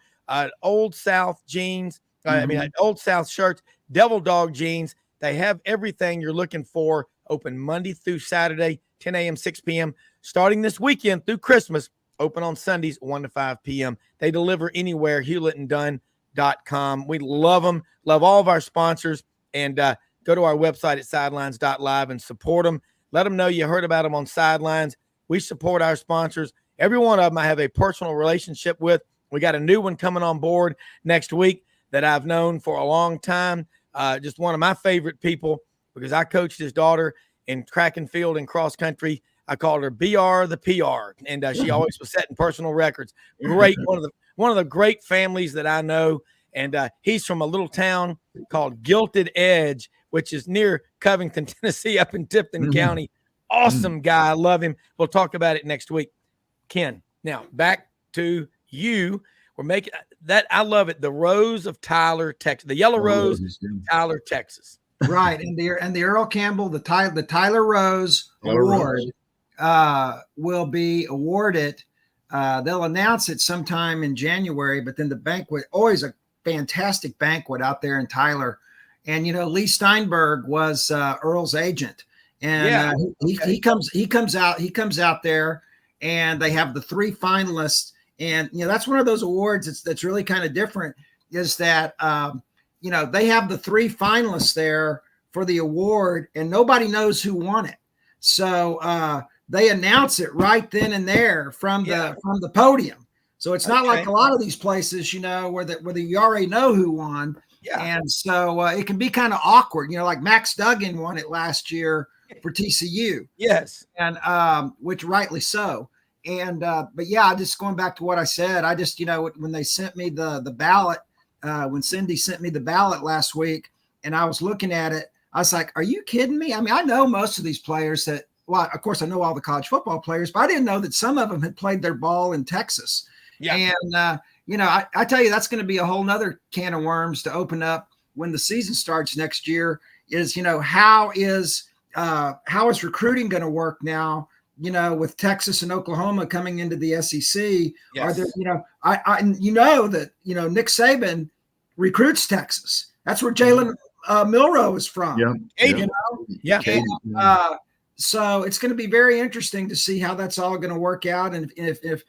Old South jeans. Old South shirts, Devil Dog jeans. They have everything you're looking for. Open Monday through Saturday, 10 a.m., 6 p.m. Starting this weekend through Christmas, open on Sundays, 1 to 5 p.m. They deliver anywhere, HewlettandDunn.com. We love them, love all of our sponsors, and go to our website at sidelines.live and support them. Let them know you heard about them on Sidelines. We support our sponsors. Every one of them I have a personal relationship with. We got a new one coming on board next week that I've known for a long time. Just one of my favorite people because I coached his daughter in track and field and cross country. I called her BR the PR, and she always was setting personal records. Great, one of the great families that I know, and he's from a little town called Gilted Edge, which is near Covington, Tennessee, up in Tipton County. Awesome guy, I love him. We'll talk about it next week. Ken, now back to you. We're making that. I love it. The Rose of Tyler, Texas. The Yellow Rose, Tyler, Texas. Right, and the Earl Campbell, the Tyler Rose Award will be awarded. They'll announce it sometime in January, but then the banquet, always a fantastic banquet out there in Tyler. And Lee Steinberg was Earl's agent, and he comes out there, and they have the 3 finalists. And, that's one of those awards that's really kind of different is that, they have the 3 finalists there for the award and nobody knows who won it. So they announce it right then and there from the podium. So it's not like a lot of these places, where you already know who won. Yeah. And so it can be kind of awkward, like Max Duggan won it last year for TCU. Yes. And which rightly so. And but yeah, just going back to what I said, I just when they sent me the ballot, when Cindy sent me the ballot last week, and I was looking at it, I was like, "Are you kidding me?" I mean, I know most of these players that. Well, of course, I know all the college football players, but I didn't know that some of them had played their ball in Texas. Yeah. And I tell you, that's going to be a whole nother can of worms to open up when the season starts next year. Is how is recruiting going to work now? With Texas and Oklahoma coming into the SEC, are there, that Nick Saban recruits Texas. That's where Jalen Milroe is from. Yeah. So it's going to be very interesting to see how that's all going to work out, and if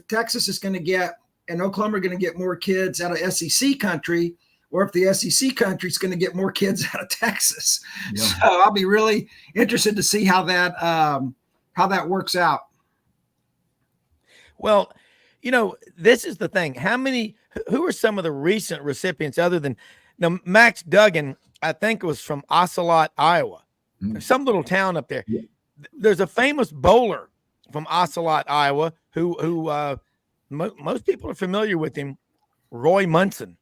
Texas is going to get and Oklahoma are going to get more kids out of SEC country, or if the SEC country is going to get more kids out of Texas. Yeah. So I'll be really interested to see how that works out. Well, this is the thing. Who are some of the recent recipients other than Max Duggan? I think it was from Ocelot, Iowa, some little town up there. Yeah. There's a famous bowler from Ocelot, Iowa, who most people are familiar with him, Roy Munson.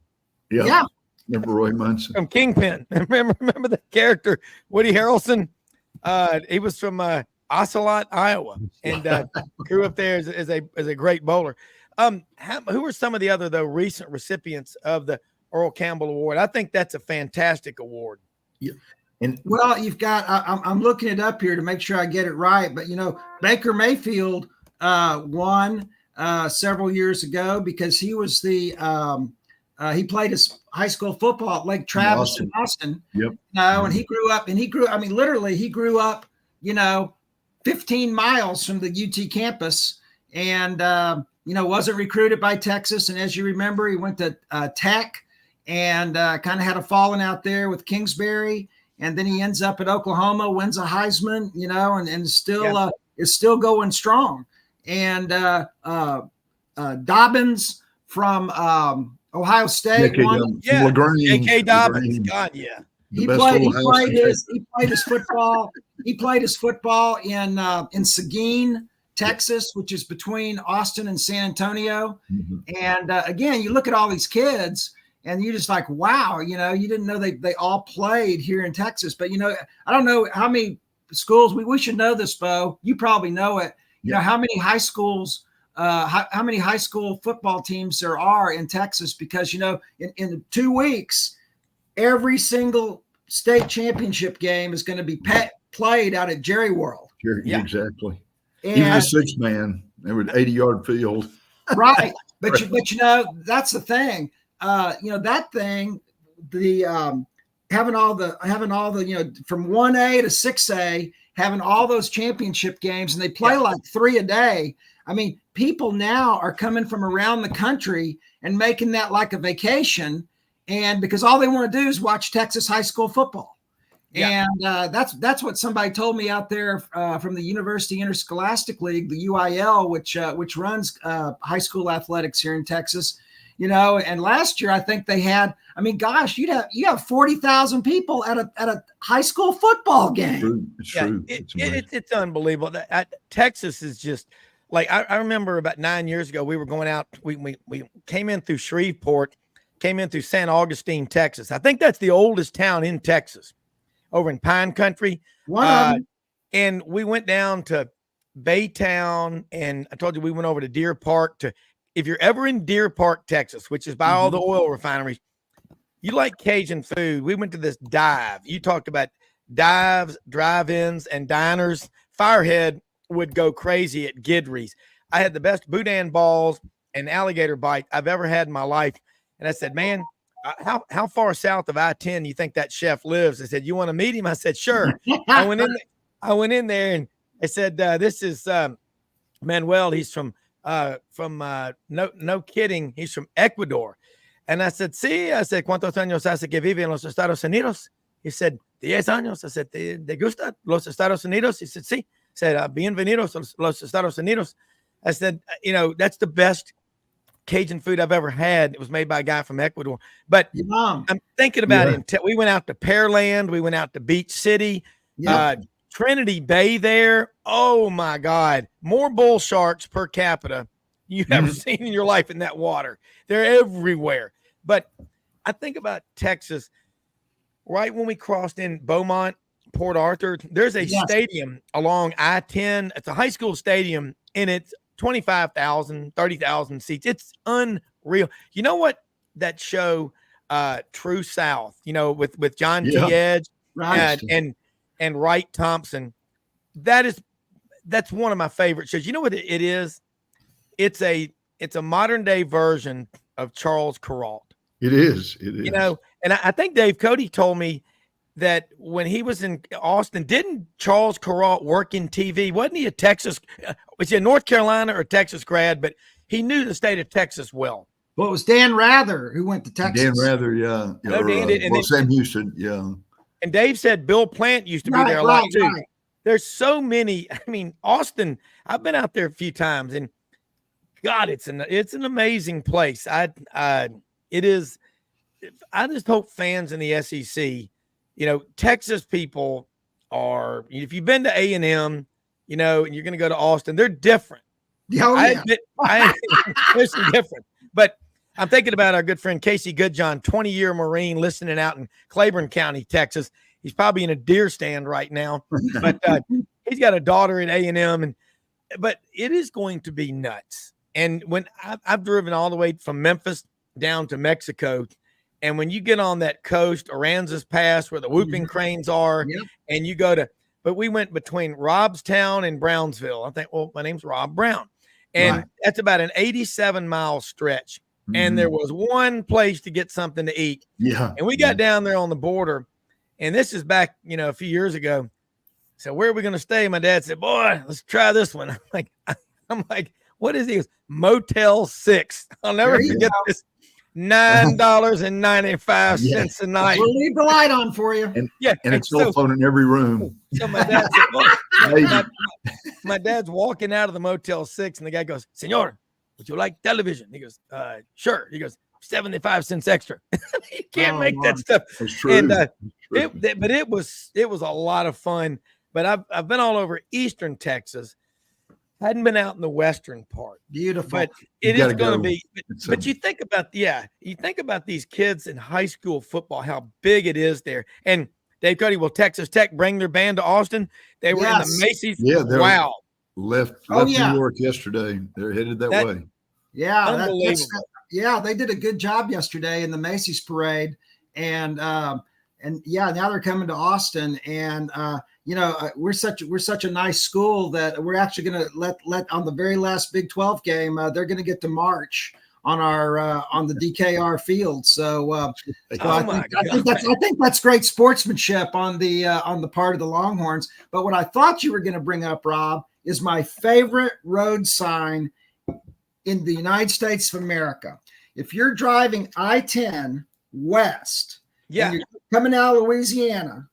Yeah. Remember Roy Munson from Kingpin? Remember the character Woody Harrelson? He was from Ocelot, Iowa, and grew up there as a great bowler. Who are some of the other recent recipients of the Earl Campbell Award? I think that's a fantastic award. Yeah. Well, you've got. I'm looking it up here to make sure I get it right, but Baker Mayfield won several years ago because he was the. He played his high school football at Lake Travis in Austin. Yep. And he grew up. I mean, literally, he grew up. 15 miles from the UT campus, and wasn't recruited by Texas. And as you remember, he went to Tech, and kind of had a falling out there with Kingsbury, and then he ends up at Oklahoma, wins a Heisman, and still is still going strong. And Dobbins from Ohio State won. J.K. Dobbins. God, yeah. He played his football. He played his football in Seguin, Texas, which is between Austin and San Antonio. Mm-hmm. And again, you look at all these kids, and you're just like, wow, you didn't know they all played here in Texas. But I don't know how many schools. We should know this, Bo. You probably know it. How many high schools. How many high school football teams there are in Texas? Because, in 2 weeks, every single state championship game is going to be played out at Jerry World. Yeah, exactly. And, even a 6-man, they were 80-yard field. Right. But you know, that's the thing. You know, that thing, having all the, you know, from 1A to 6A, having all those championship games, and they play like 3 a day. I mean, people now are coming from around the country and making that like a vacation, and because all they want to do is watch Texas high school football. Yeah. And that's what somebody told me out there from the University Interscholastic League, the UIL, which runs high school athletics here in Texas. You know, and last year I think they had, I mean, gosh, you have 40,000 people at a high school football game. It's true. It's unbelievable. Texas is just like, I remember about 9 years ago, we were going out. We came in through Shreveport, came in through San Augustine, Texas. I think that's the oldest town in Texas, over in Pine Country. And we went down to Baytown, and I told you we went over to Deer Park. If you're ever in Deer Park, Texas, which is by all the oil refineries, you like Cajun food. We went to this dive. You talked about dives, drive-ins, and diners. Firehead would go crazy at Gidry's. I had the best boudin balls and alligator bite I've ever had in my life. And I said, man, how far south of I-10 do you think that chef lives? I said, you want to meet him? I said, sure. I went in there and I said, this is Manuel. He's from no kidding, he's from Ecuador. And I said, sí. I said, ¿cuántos años hace que vive en los Estados Unidos? He said, 10 años. I said, ¿te gusta los Estados Unidos? He said, sí. I said, bienvenidos a los Estados Unidos. I said, you know, that's the best Cajun food I've ever had. It was made by a guy from Ecuador. But I'm thinking about it. We went out to Pearland. We went out to Beach City. Trinity Bay there. Oh my God. More bull sharks per capita you've ever seen in your life in that water. They're everywhere. But I think about Texas, right when we crossed in Beaumont, Port Arthur, there's a stadium along I-10. It's a high school stadium, and it's 25,000, 30,000 seats. It's unreal. You know what? That show, True South, you know, with John T. Edge and Wright Thompson, that's one of my favorite shows. You know what it is? It's a modern day version of Charles Kuralt. It is. You know, and I think Dave Cody told me that when he was in Austin, didn't Charles Kuralt work in TV? Wasn't he was he a North Carolina or Texas grad? But he knew the state of Texas well. Well, it was Dan Rather who went to Texas. Dan Rather, yeah. Sam Houston, yeah. And Dave said Bill Plant used to be there a lot too. Right. There's so many. I mean, Austin, I've been out there a few times, and God, it's an amazing place. It is. I just hope fans in the SEC, you know, Texas people are. If you've been to A&M, you know, and you're going to go to Austin, they're different. There's some different, but I'm thinking about our good friend Casey Goodjohn, 20-year Marine, listening out in Claiborne County, Texas. He's probably in a deer stand right now, but he's got a daughter at A&M, but it is going to be nuts. And when I've driven all the way from Memphis down to Mexico, and when you get on that coast, Aransas Pass, where the whooping cranes are, and you go but we went between Robstown and Brownsville. I think, well, my name's Rob Browne, and that's about an 87-mile stretch. And there was one place to get something to eat. Yeah. And we got down there on the border, and this is back, you know, a few years ago. So where are we going to stay? My dad said, boy, let's try this one. I'm like, what is he? Motel 6. I'll never forget this. $9.95 a night. We'll leave the light on for you. And a cell phone in every room. So my dad said, my dad's walking out of the Motel 6, and the guy goes, Senor, would you like television? He goes, sure. He goes, 75 cents extra. You can't make that stuff. That's true. And but it was a lot of fun. But I've been all over Eastern Texas. Hadn't been out in the western part. Beautiful. But it is going to be. But you think about these kids in high school football, how big it is there. And Dave Cody, will Texas Tech bring their band to Austin? They were in the Macy's. Yeah. Wow. Left New York yesterday. They're headed that way. Yeah, unbelievable. They did a good job yesterday in the Macy's parade, and yeah, now they're coming to Austin, and we're such a nice school that we're actually going to let on the very last Big 12 game, they're going to get to march on our on the DKR field. So, I think that's great sportsmanship on the part of the Longhorns. But what I thought you were going to bring up, Rob, is my favorite road sign in the United States of America. If you're driving I-10 west, and you're coming out of Louisiana,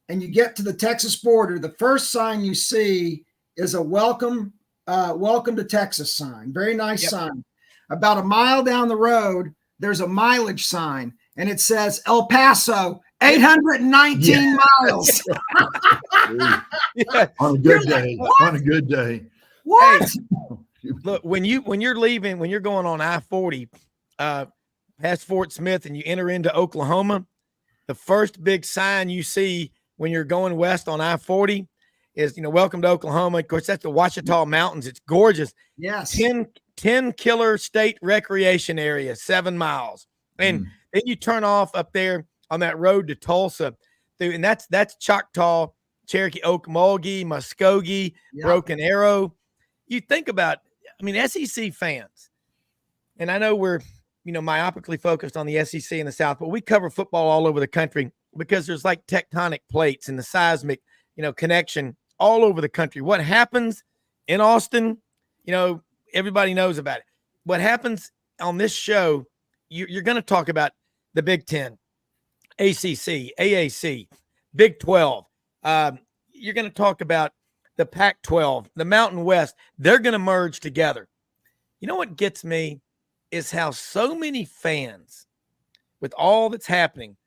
and you get to the Texas border, the first sign you see is a welcome to Texas sign. Very nice sign. About a mile down the road, there's a mileage sign, and it says El Paso, 819 miles. On a good day. What? On a good day. What? Hey, look, when you're leaving, when you're going on I-40 past Fort Smith and you enter into Oklahoma, the first big sign you see when you're going west on I-40 is, welcome to Oklahoma. Of course, that's the Ouachita Mountains. It's gorgeous. Yes. 10 killer state recreation area, 7 miles. And then you turn off up there on that road to Tulsa. And that's Choctaw, Cherokee, Okmulgee, Muskogee, Broken Arrow. You think about, SEC fans, and I know we're, myopically focused on the SEC in the South, but we cover football all over the country because there's like tectonic plates and the seismic, connection all over the country. What happens in Austin, everybody knows about it. What happens on this show, you're going to talk about the Big Ten, ACC, AAC, Big 12. You're going to talk about the Pac-12, the Mountain West. They're going to merge together. You know what gets me is how so many fans, with all that's happening,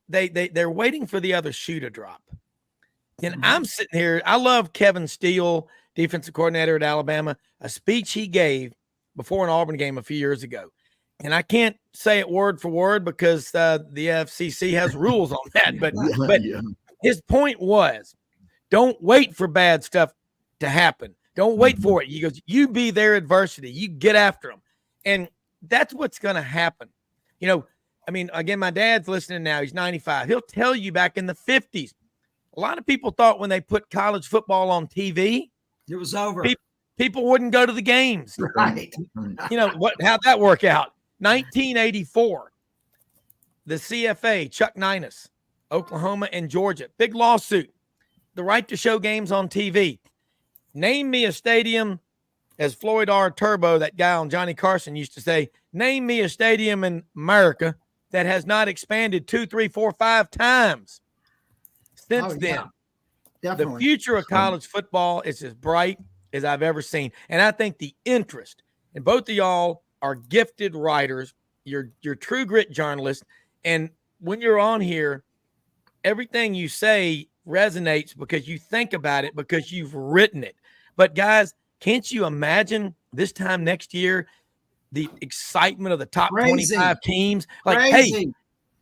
they're waiting for the other shoe to drop. And I'm sitting here. I love Kevin Steele, defensive coordinator at Alabama, a speech he gave before an Auburn game a few years ago. And I can't say it word for word because the FCC has rules on that. But his point was, don't wait for bad stuff to happen. Don't wait for it. He goes, you be their adversity. You get after them. And that's what's going to happen. Again, my dad's listening now. He's 95. He'll tell you back in the 50s, a lot of people thought when they put college football on TV, it was over. People wouldn't go to the games. Right. How'd that work out? 1984, the CFA, Chuck Ninus, Oklahoma and Georgia, big lawsuit, the right to show games on TV. Name me a stadium, as Floyd R. Turbo, that guy on Johnny Carson, used to say, name me a stadium in America that has not expanded 2, 3, 4, 5 times since then. Definitely. The future of college football is as bright as I've ever seen. And I think the interest, and both of y'all are gifted writers, you're true grit journalists, and when you're on here, everything you say resonates because you think about it, because you've written it. But guys, can't you imagine this time next year, the excitement of the top 25 teams? Like, hey,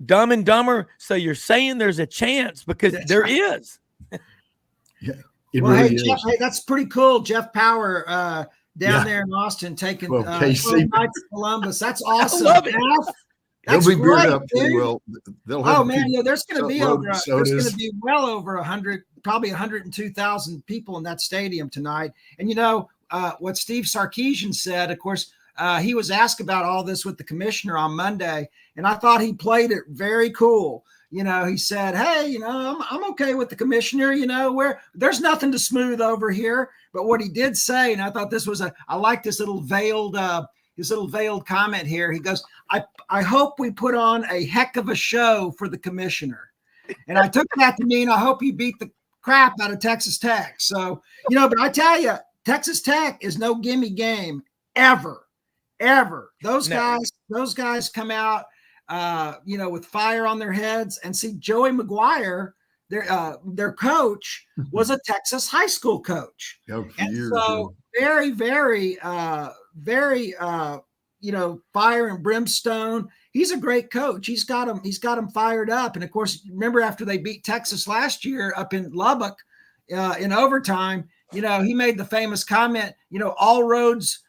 Dumb and Dumber. So you're saying there's a chance, because there is. Yeah. Hey, Jeff, that's pretty cool. Jeff Power down there in Austin taking KC to Columbus. That's awesome. I love it. That's they'll be great, geared up pretty well. They'll have there's going to be well over 100, probably 102,000 people in that stadium tonight. And what Steve Sarkisian said, of course, he was asked about all this with the commissioner on Monday, and I thought he played it very cool. He said, hey, I'm okay with the commissioner, where there's nothing to smooth over here. But what he did say, and I thought I like this little veiled comment here. He goes, I hope we put on a heck of a show for the commissioner. And I took that to mean, I hope you beat the crap out of Texas Tech. So, but I tell you, Texas Tech is no gimme game ever. Those guys come out, with fire on their heads. And see, Joey McGuire, their coach, was a Texas high school coach. Very, very, fire and brimstone. He's a great coach. He's got them fired up. And of course, remember after they beat Texas last year up in Lubbock in overtime, he made the famous comment, all roads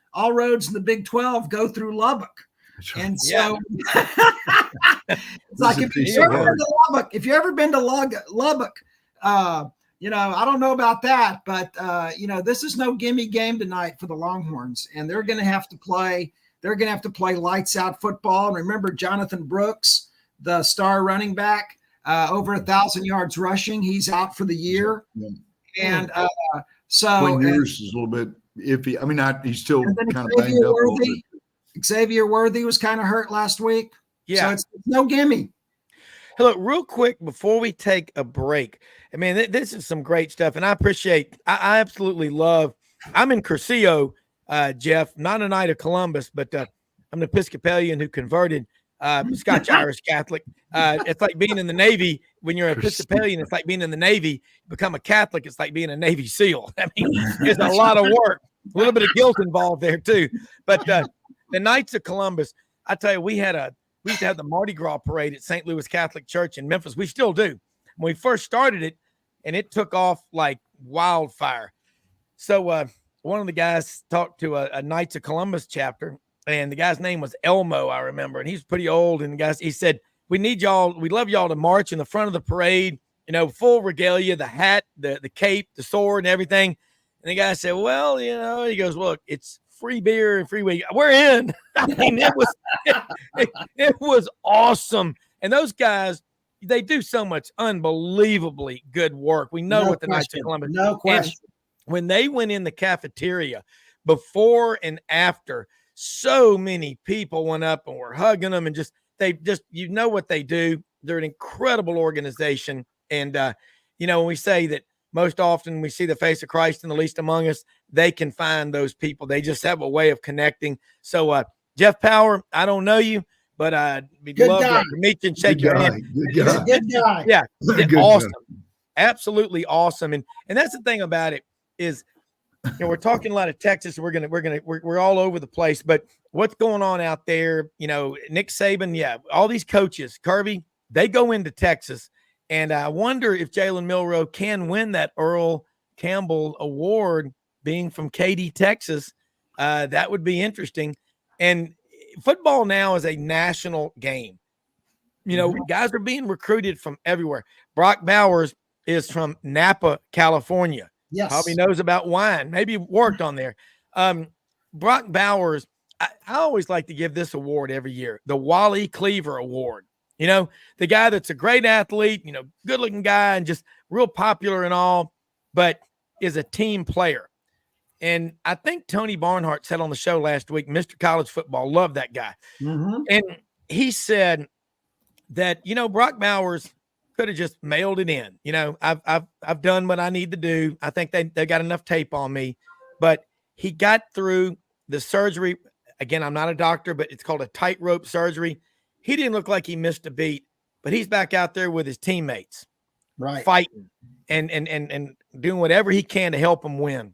in the Big 12 go through Lubbock. And so it's like if you've ever been to Lubbock, you know, I don't know about that, but you know, this is no gimme game tonight for the Longhorns, and they're going to have to play. They're going to have to play lights out football. And remember, Jonathan Brooks, the star running back, over 1,000 yards rushing. He's out for the year, and so years is a little bit iffy. I mean, he's still kind of banged up. Xavier Worthy was kind of hurt last week. Yeah, so it's no gimme. Hey, look, real quick before we take a break, I mean, this is some great stuff, and I appreciate. I absolutely love. I'm in Cursillo, Jeff, not a Knight of Columbus, but I'm an Episcopalian who converted, Scotch Irish Catholic. It's like being in the Navy. When you're an Episcopalian, it's like being in the Navy. You become a Catholic, it's like being a Navy SEAL. I mean, it's a lot of work, a little bit of guilt involved there too. But the Knights of Columbus, I tell you, we used to have the Mardi Gras parade at St. Louis Catholic Church in Memphis. We still do. When we first started it, and it took off like wildfire. So one of the guys talked to a Knights of Columbus chapter, and the guy's name was Elmo, I remember, and he's pretty old. And he said, we'd love y'all to march in the front of the parade, you know, full regalia, the hat, the cape, the sword, and everything. And the guy said, well, you know, he goes, look, it's free beer and free weed. We're in. I mean, it was awesome. And those guys, they do so much unbelievably good work. We know what the Knights of Columbus. No question. And when they went in the cafeteria before and after, so many people went up and were hugging them, and you know what they do. They're an incredible organization. And, you know, when we say that most often we see the face of Christ in the least among us, they can find those people. They just have a way of connecting. So, Jeff Power, I don't know you, but I'd love to meet you and shake your hand. Good guy. Yeah, awesome. Absolutely awesome. And that's the thing about it is, you know, we're talking a lot of Texas. We're all over the place, but what's going on out there? You know, Nick Saban, all these coaches, Kirby, they go into Texas, and I wonder if Jalen Milroe can win that Earl Campbell Award, being from Katy, Texas. That would be interesting. And football now is a national game. You know, guys are being recruited from everywhere. Brock Bowers is from Napa, California. Yes. Probably knows about wine. Maybe worked on there. Brock Bowers, I always like to give this award every year, the Wally Cleaver Award. You know, the guy that's a great athlete, you know, good-looking guy and just real popular and all, but is a team player. And I think Tony Barnhart said on the show last week, Mr. College Football, love that guy. Mm-hmm. And he said that, you know, Brock Bowers could have just mailed it in. You know, I've done what I need to do. I think they got enough tape on me, but he got through the surgery. Again, I'm not a doctor, but it's called a tightrope surgery. He didn't look like he missed a beat, but he's back out there with his teammates, right, fighting and doing whatever he can to help them win.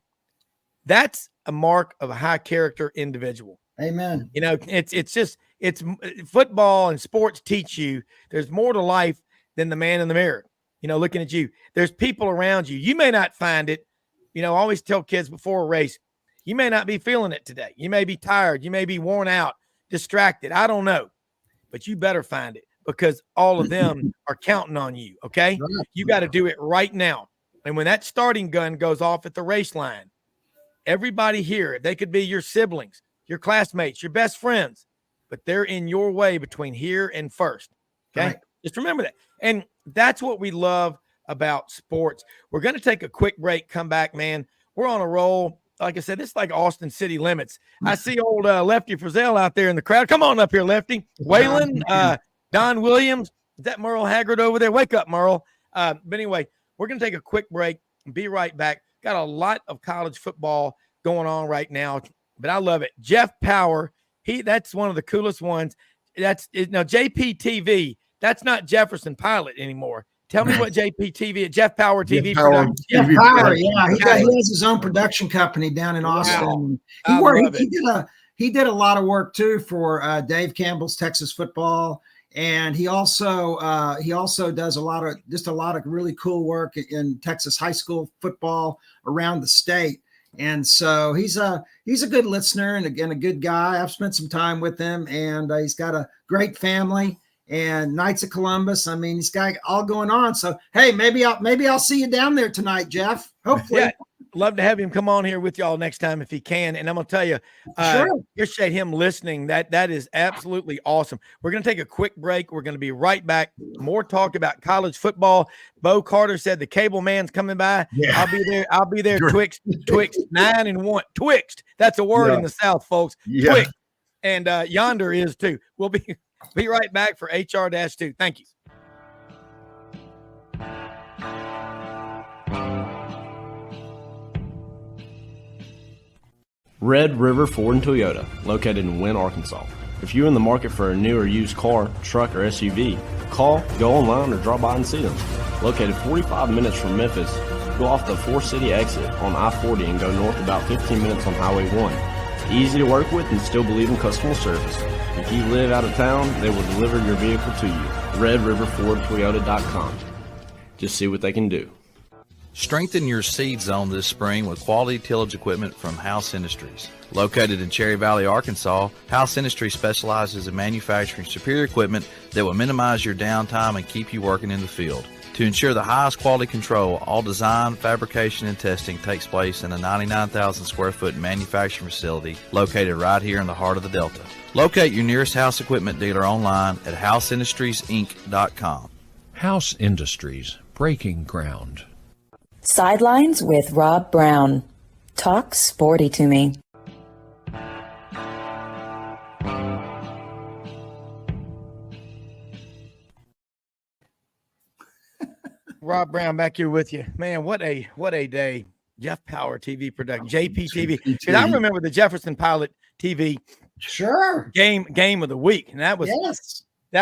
That's a mark of a high character individual. Amen. You know, it's football and sports teach you there's more to life than the man in the mirror, you know, looking at you. There's people around you. You may not find it. You know, I always tell kids before a race, you may not be feeling it today. You may be tired. You may be worn out, distracted. I don't know, but you better find it, because all of them are counting on you. Okay. You got to do it right now. And when that starting gun goes off at the race line, everybody here, they could be your siblings, your classmates, your best friends, but they're in your way between here and first. Okay. Right. Just remember that. And that's what we love about sports. We're going to take a quick break, come back, man. We're on a roll. Like I said, this is like Austin city limits. I see old Lefty Frizzell out there in the crowd. Come on up here, Lefty. Waylon, Don Williams. Is that Merle Haggard over there? Wake up, Merle. But anyway, we're going to take a quick break and be right back. Got a lot of college football going on right now, but I love it. Jeff Power, that's one of the coolest ones. Now JPTV, that's not Jefferson Pilot anymore. Tell me what JPTV, Jeff Power TV production. Jeff Power, yeah, he has his own production company down in Austin. Wow. He did a lot of work too for Dave Campbell's Texas Football, and he also does a lot of really cool work in Texas high school football around the state. And so he's a good listener and again a good guy. I've spent some time with him, and he's got a great family and Knights of Columbus. I mean, he's got all going on. So hey, maybe I'll see you down there tonight, Jeff. Hopefully. Yeah. Love to have him come on here with y'all next time if he can. And I'm going to tell you, appreciate him listening. That is absolutely awesome. We're going to take a quick break. We're going to be right back. More talk about college football. Bo Carter said the cable man's coming by. Yeah. I'll be there. Twixt 9 and 1. Twixt. That's a word in the South, folks. Yeah. Twixt. And Yonder is too. We'll be right back for HR-2. Thank you. Red River Ford and Toyota, located in Wynne, Arkansas. If you're in the market for a new or used car, truck, or SUV, call, go online, or drop by and see them. Located 45 minutes from Memphis, go off the 4-city exit on I-40 and go north about 15 minutes on Highway 1. Easy to work with and still believe in customer service. If you live out of town, they will deliver your vehicle to you. RedRiverFordToyota.com. Just see what they can do. Strengthen your seed zone this spring with quality tillage equipment from House Industries. Located in Cherry Valley, Arkansas, House Industries specializes in manufacturing superior equipment that will minimize your downtime and keep you working in the field. To ensure the highest quality control, all design, fabrication, and testing takes place in a 99,000 square foot manufacturing facility located right here in the heart of the Delta. Locate your nearest House equipment dealer online at houseindustriesinc.com. House Industries, breaking ground. Sidelines with Rob Browne. Talk sporty to me. Rob Browne back here with you. Man, what a day. Jeff Power TV production, JPTV. Because I remember the Jefferson Pilot TV game of the week. And that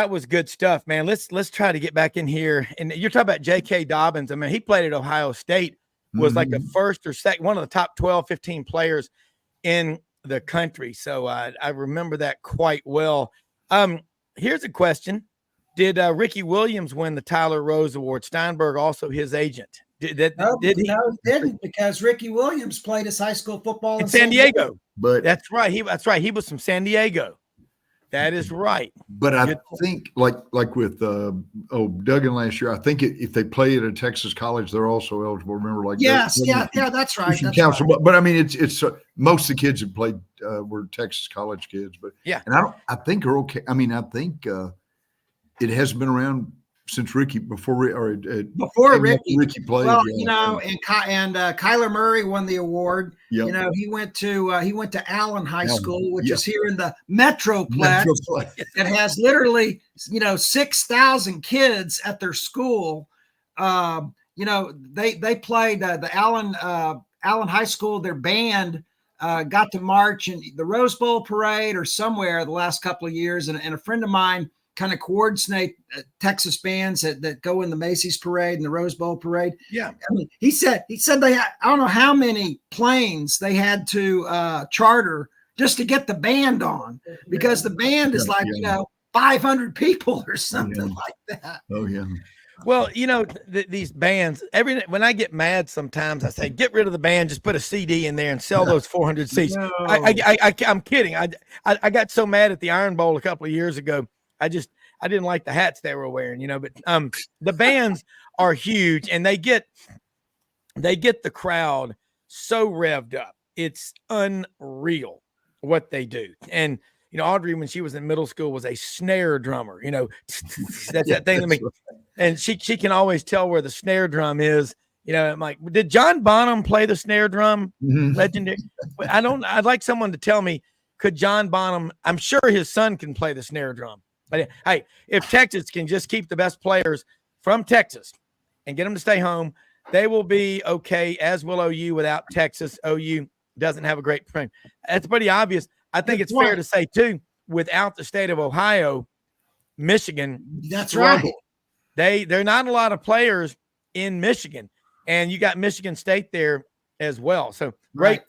was good stuff, man. Let's try to get back in here. And you're talking about J.K. Dobbins. I mean, he played at Ohio State, was like the first or second, one of the top 12, 15 players in the country. So I remember that quite well. Here's a question. Did Ricky Williams win the Tyler Rose Award? Steinberg, also his agent. Did he? No, he didn't, because Ricky Williams played his high school football in San Diego. But that's right. He was from San Diego. That is right. But I think like with Duggan last year, I think if they play at a Texas college, they're also eligible. Remember, that's right. But I mean, it's most of the kids that played were Texas college kids. But and I think are okay. I mean, I think it has been around since Ricky before Ricky played. Well, and Kyler Murray won the award. Yep. He went to Allen High School, which is here in the Metroplex. It has literally 6,000 kids at their school. They played the Allen High School. Their band got to march in the Rose Bowl parade or somewhere the last couple of years, and a friend of mine kind of coordinate Texas bands that go in the Macy's parade and the Rose Bowl parade. Yeah. I mean, he said they had, I don't know how many planes they had to charter just to get the band on, because the band is 500 people or something like that. Oh yeah. Well, these bands, when I get mad, sometimes I say, get rid of the band, just put a CD in there and sell those 400 seats. No. I'm kidding. I got so mad at the Iron Bowl a couple of years ago. I didn't like the hats they were wearing, but the bands are huge, and they get the crowd so revved up. It's unreal what they do. And, Audrey, when she was in middle school, was a snare drummer, that's that thing to me. And she can always tell where the snare drum is. I'm like, did John Bonham play the snare drum? Mm-hmm. Legendary. I'd like someone to tell me, could John Bonham, I'm sure his son can play the snare drum. But hey, if Texas can just keep the best players from Texas and get them to stay home, they will be okay, as will OU without Texas. OU doesn't have a great frame. That's pretty obvious. I think it's fair to say, too, without the state of Ohio, Michigan. That's struggle. Right. There are not a lot of players in Michigan, and you got Michigan State there as well. So great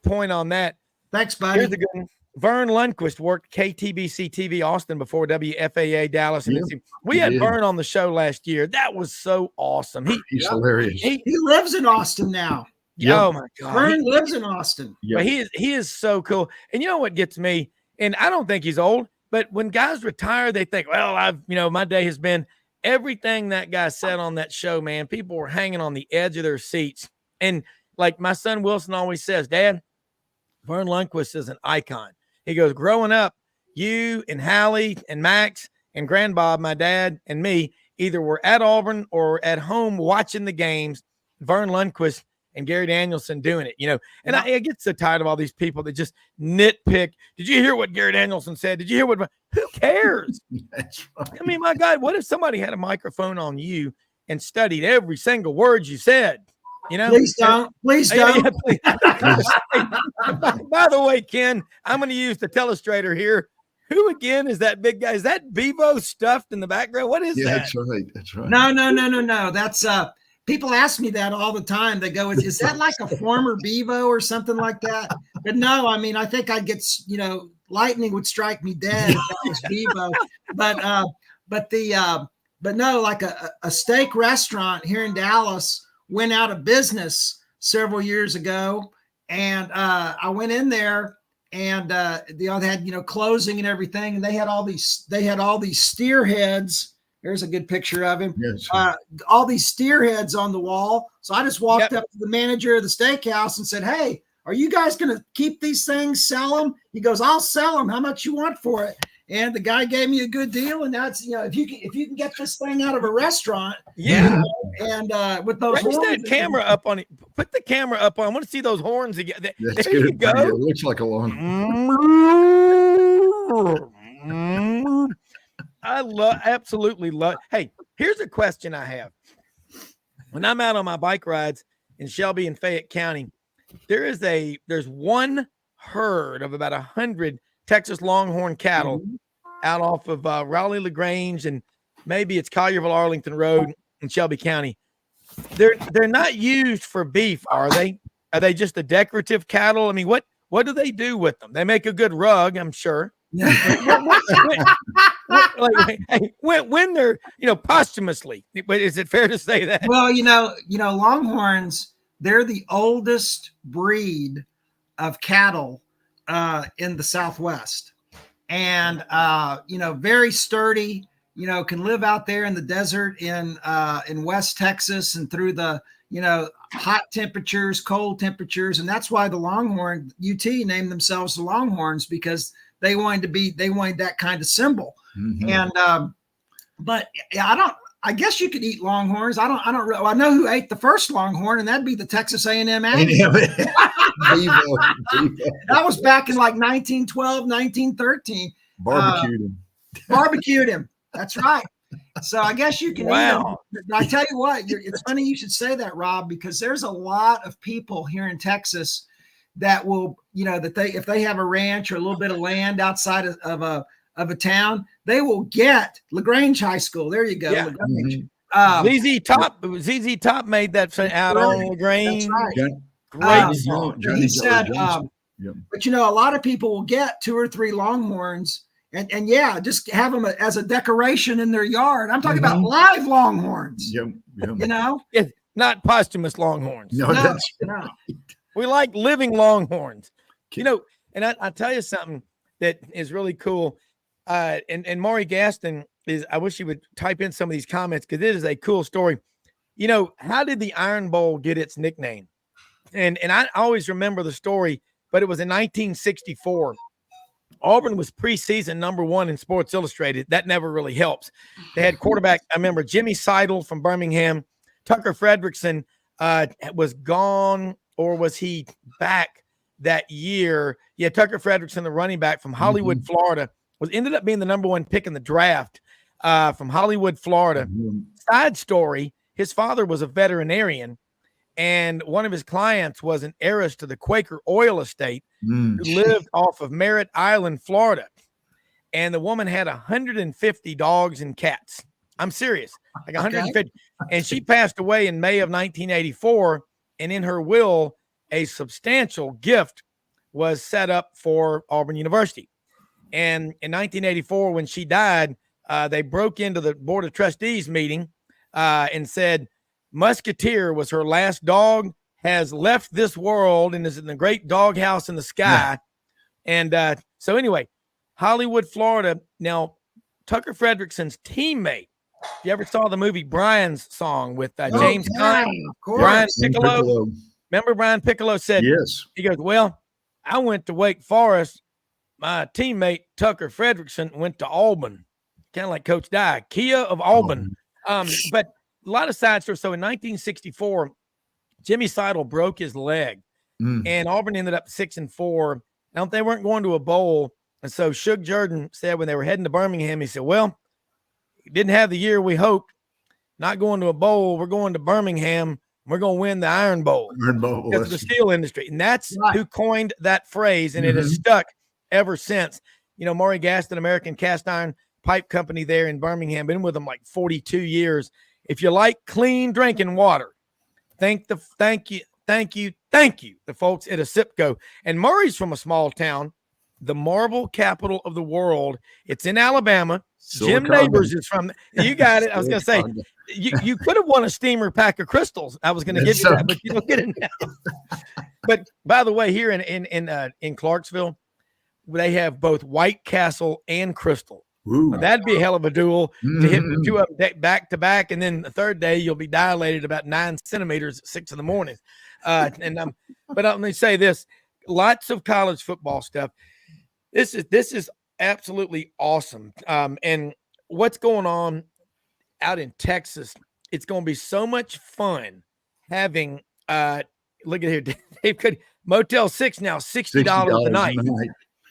point on that. Thanks, buddy. Here's a good one. Vern Lundquist worked KTBC TV Austin before WFAA Dallas. And we had Vern on the show last year. That was so awesome. He's hilarious. He lives in Austin now. Yep. Oh my God. Vern lives in Austin. But he is so cool. And you know what gets me? And I don't think he's old, but when guys retire, they think, well, my day has been everything that guy said on that show, man. People were hanging on the edge of their seats. And like my son Wilson always says, Dad, Vern Lundquist is an icon. He goes, growing up, you and Hallie and Max and Grandbob, my dad and me, either were at Auburn or at home watching the games. Vern Lundquist and Gary Danielson doing it, and I get so tired of all these people that just nitpick. Did you hear what Gary Danielson said? Did you hear what? Who cares? That's right. I mean, my God, what if somebody had a microphone on you and studied every single word you said? Please don't. Please don't. By the way, Ken, I'm going to use the telestrator here. Who again is that big guy? Is that Bevo stuffed in the background? What is that? That's right. That's right. No. That's people ask me that all the time. They go, is that like a former Bevo or something like that? But no, I mean, I think I'd get, lightning would strike me dead if that was Bevo. But no, like a steak restaurant here in Dallas went out of business several years ago. And I went in there and they had, closing and everything. And they had all these steer heads. There's a good picture of him. Yes. All these steer heads on the wall. So I just walked up to the manager of the steakhouse and said, hey, are you guys going to keep these things, sell them? He goes, I'll sell them. How much you want for it? And the guy gave me a good deal. And that's, if you can get this thing out of a restaurant. Yeah. And with those horns. That camera up on it. Put the camera up on. I want to see those horns again. That's there good. You go. It looks like a long. I absolutely love. Hey, here's a question I have. When I'm out on my bike rides in Shelby and Fayette County, there's one herd of about 100 Texas Longhorn cattle out off of Raleigh LaGrange and maybe it's Collierville Arlington Road in Shelby County. They're not used for beef, are they? Are they just a decorative cattle? I mean, what do they do with them? They make a good rug, I'm sure. When they're posthumously, but is it fair to say that? Well, Longhorns, they're the oldest breed of cattle in the Southwest, and very sturdy. Can live out there in the desert in West Texas and through the hot temperatures, cold temperatures, and that's why the Longhorn UT named themselves the Longhorns, because they wanted that kind of symbol. Mm-hmm. And but I guess you could eat Longhorns. I know who ate the first Longhorn, and that'd be the Texas A&M Aggies. That was back in like 1912, 1913. Barbecued him. That's right. So I guess you can eat them. I tell you what, it's funny you should say that, Rob, because there's a lot of people here in Texas that will, if they have a ranch or a little bit of land outside of a town, they will get LaGrange High School. There you go. Yeah. LaGrange. ZZ Top made that out on LaGrange. That's right. Great song. He said, but a lot of people will get 2 or 3 Longhorns and just have them as a decoration in their yard. I'm talking about live Longhorns. It's not posthumous Longhorns. No. We like living Longhorns. And I tell you something that is really cool. And Maury Gaston I wish he would type in some of these comments because it is a cool story. How did the Iron Bowl get its nickname? And I always remember the story, but it was in 1964. Auburn was preseason #1 in Sports Illustrated. That never really helps. They had quarterback, I remember Jimmy Seidel from Birmingham. Tucker Fredrickson was gone, or was he back that year? Yeah, Tucker Fredrickson, the running back from Hollywood, Florida, ended up being the #1 pick in the draft from Hollywood, Florida. Side story, his father was a veterinarian, and one of his clients was an heiress to the Quaker oil estate who lived off of Merritt Island, Florida. And the woman had 150 dogs and cats. I'm serious, like 150. And she passed away in May of 1984. And in her will, a substantial gift was set up for Auburn University. And in 1984, when she died, they broke into the Board of Trustees meeting and said Musketeer was her last dog, has left this world and is in the great doghouse in the sky. And so anyway, Hollywood, Florida. Now, Tucker Fredrickson's teammate. If you ever saw the movie Brian's Song with James Caan, Brian Piccolo. Remember Brian Piccolo said, yes. He goes, well, I went to Wake Forest. My teammate Tucker Fredrickson went to Auburn, kind of like Coach Dye, Kia of Auburn. But a lot of side stories. So in 1964, Jimmy Seidel broke his leg, and Auburn ended up 6-4. Now they weren't going to a bowl, and so Shug Jordan said when they were heading to Birmingham, he said, "Well, didn't have the year we hoped. Not going to a bowl. We're going to Birmingham. We're going to win the Iron Bowl. Because of the steel industry." And that's who coined that phrase, and it has stuck ever since. You know, Maury Gaston, American Cast Iron Pipe Company there in Birmingham, been with them like 42 years. If you like clean drinking water, thank you, the folks at ASIPCO. And Murray's from a small town, the marble capital of the world. It's in Alabama. Jim Neighbors is from, you got it. I was going to say, you could have won a steamer pack of crystals. I was going to give you that, but you don't get it now. But by the way, here in Clarksville, they have both White Castle and Crystal. That'd be a hell of a duel to hit the two of them back to back, and then the third day you'll be dilated about 9 centimeters at 6 a.m. But let me say this: lots of college football stuff. This is absolutely awesome. And what's going on out in Texas? It's going to be so much fun having. Look at here, Dave. Motel 6 now $60 a night.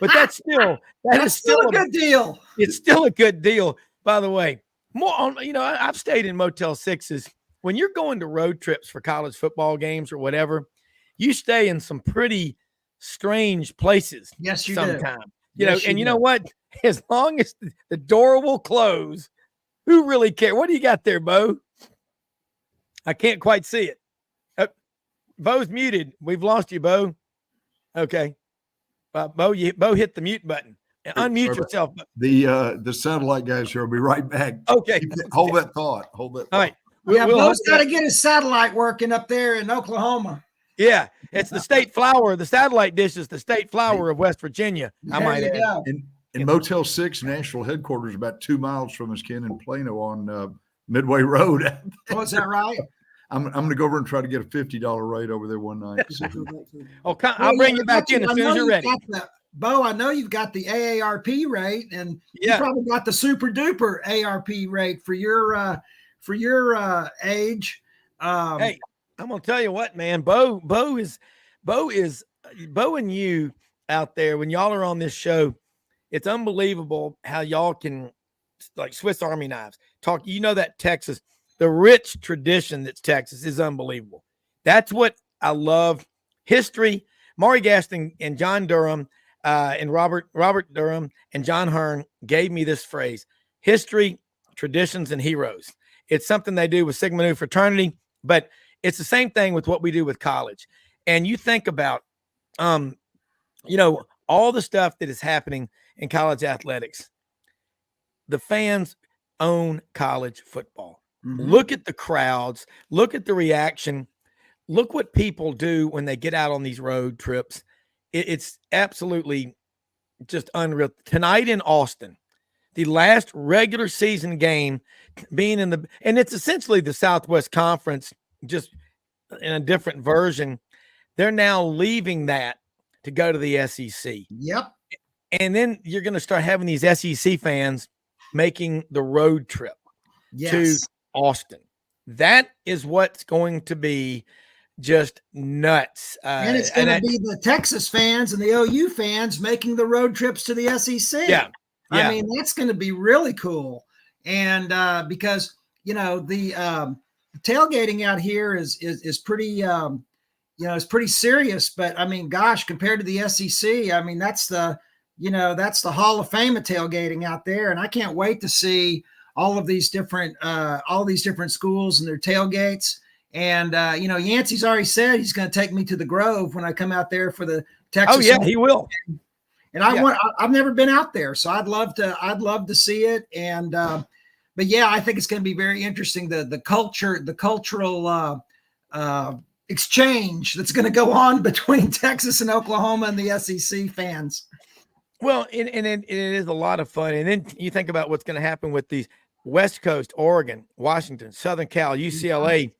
But that's still a good deal. It's still a good deal, by the way. More on, I've stayed in Motel 6s. When you're going to road trips for college football games or whatever, you stay in some pretty strange places. Yes, you sometimes. do. You know what? As long as the door will close, who really cares? What do you got there, Bo? I can't quite see it. Bo's muted. We've lost you, Bo. Okay. Bo hit the mute button. Unmute yourself. The satellite guys here will be right back. Okay. Hold that thought. All right. Bo's got to get his satellite working up there in Oklahoma. Yeah, it's the state flower. The satellite dish is the state flower of West Virginia. I might add. And Motel 6 national headquarters about 2 miles from us, Ken, in Plano on Midway Road. Oh, is that right? I'm going to go over and try to get a $50 rate over there one night. I'll bring you back in as soon as you're ready. Bo, I know you've got the AARP rate, and you probably got the super duper ARP rate for your age. Hey, I'm going to tell you what, man. Bo and you out there, when y'all are on this show, it's unbelievable how y'all can, like Swiss Army knives, talk. That Texas. The rich tradition that's Texas is unbelievable. That's what I love. History. Maury Gaston and John Durham and Robert Durham and John Hearn gave me this phrase: history, traditions, and heroes. It's something they do with Sigma Nu fraternity, but it's the same thing with what we do with college. And you think about, all the stuff that is happening in college athletics. The fans own college football. Look at the crowds. Look at the reaction. Look what people do when they get out on these road trips. It's absolutely just unreal. Tonight in Austin, the last regular season game being and it's essentially the Southwest Conference, just in a different version. They're now leaving that to go to the SEC. Yep. And then you're going to start having these SEC fans making the road trip to Austin. That is what's going to be just nuts. And it's going to be the Texas fans and the OU fans making the road trips to the SEC. Yeah. I mean, that's going to be really cool. And because, the tailgating out here is pretty, it's pretty serious. But I mean, gosh, compared to the SEC, I mean, that's the Hall of Fame of tailgating out there. And I can't wait to see all these different schools and their tailgates. And, Yancey's already said he's going to take me to the Grove when I come out there for the Texas. Oh yeah, he will. And I've never been out there, so I'd love to see it. And, but yeah, I think it's going to be very interesting. The cultural exchange that's going to go on between Texas and Oklahoma and the SEC fans. Well, and it is a lot of fun. And then you think about what's going to happen with these West Coast, Oregon, Washington, Southern Cal, UCLA,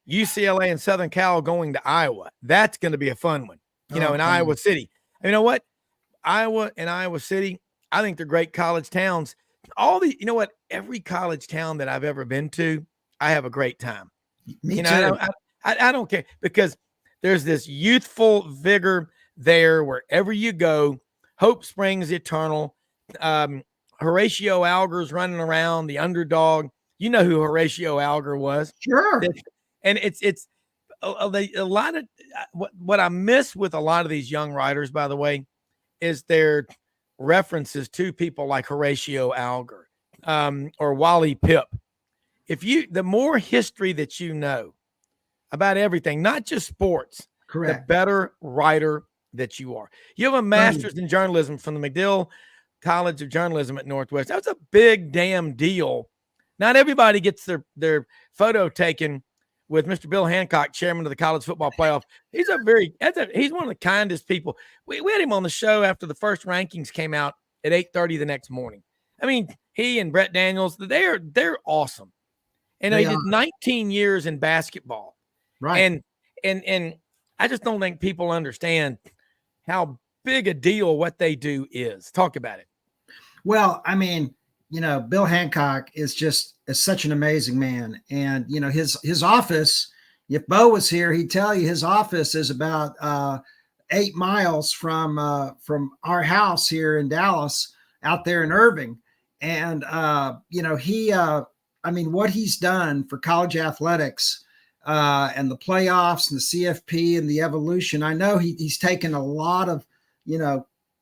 UCLA and Southern Cal going to Iowa. That's going to be a fun one, in Iowa City. You know what? Iowa and Iowa City, I think they're great college towns. Every college town that I've ever been to, I have a great time. Me too. I don't care, because there's this youthful vigor there wherever you go. Hope springs eternal. Horatio Alger's running around, the underdog. You know who Horatio Alger was. Sure. And it's a lot of what I miss with a lot of these young writers, by the way, is their references to people like Horatio Alger or Wally Pipp. The more history that you know about everything, not just sports, correct, the better writer that you are. You have a master's in journalism from the McGill College of Journalism at Northwest. That's a big damn deal. Not everybody gets their photo taken with Mr. Bill Hancock, chairman of the college football playoff. He's he's one of the kindest people. We had him on the show after the first rankings came out at 8:30 the next morning. I mean, he and Brett Daniels, they're awesome. And he did 19 years in basketball. Right. And I just don't think people understand how big a deal what they do is. Talk about it. Well, I mean, Bill Hancock is such an amazing man. And, his office, if Bo was here, he'd tell you his office is about 8 miles from our house here in Dallas, out there in Irving. And, what he's done for college athletics and the playoffs and the CFP and the evolution. I know he's taken a lot of,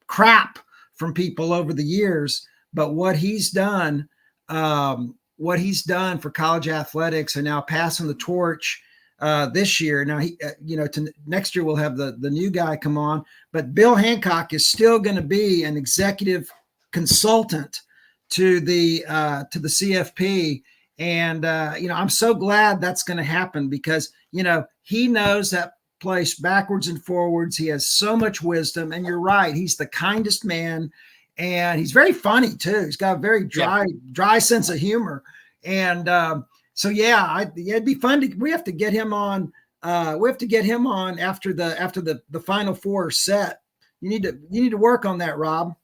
crap from people over the years, but what he's done for college athletics and now passing the torch this year. Now next year we'll have the new guy come on, but Bill Hancock is still going to be an executive consultant to the CFP. And, I'm so glad that's going to happen because, he knows that place backwards and forwards. He has so much wisdom, and you're right. He's the kindest man, and he's very funny too. He's got a very dry sense of humor. And, it'd be fun we have to get him on. We have to get him on after the Final Four set. You need to work on that, Rob.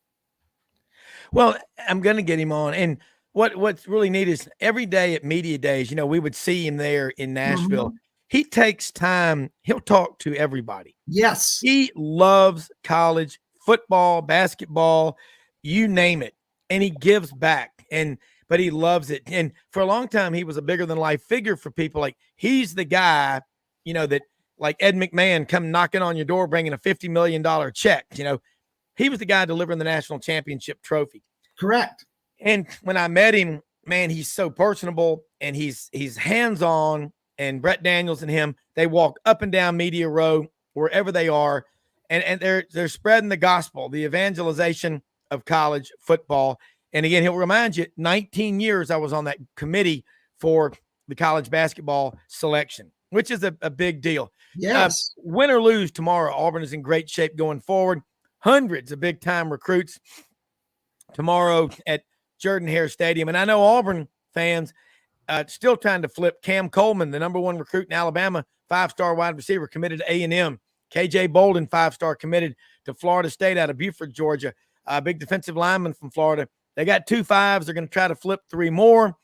Well, I'm going to get him on. And what's really neat is every day at media days, we would see him there in Nashville. Mm-hmm. He takes time. He'll talk to everybody. Yes. He loves college football, basketball, you name it. And he gives back, but he loves it. And for a long time, he was a bigger than life figure for people. Like, he's the guy, that like Ed McMahon come knocking on your door, bringing a $50 million check. He was the guy delivering the national championship trophy. Correct. And when I met him, man, he's so personable and he's hands-on. And Brett Daniels and him, they walk up and down Media Row wherever they are, and they're spreading the gospel, the evangelization of college football. And again, he'll remind you, 19 years I was on that committee for the college basketball selection, which is a big deal. Yes. Win or lose tomorrow, Auburn is in great shape going forward. Hundreds of big-time recruits tomorrow at Jordan-Hare Stadium. And I know Auburn fans still trying to flip Cam Coleman, the number 1 recruit in Alabama, 5-star wide receiver committed to A&M. KJ Bolden, 5-star committed to Florida State out of Beaufort, Georgia. Big defensive lineman from Florida. They got 2 5s. They're going to try to flip 3 more.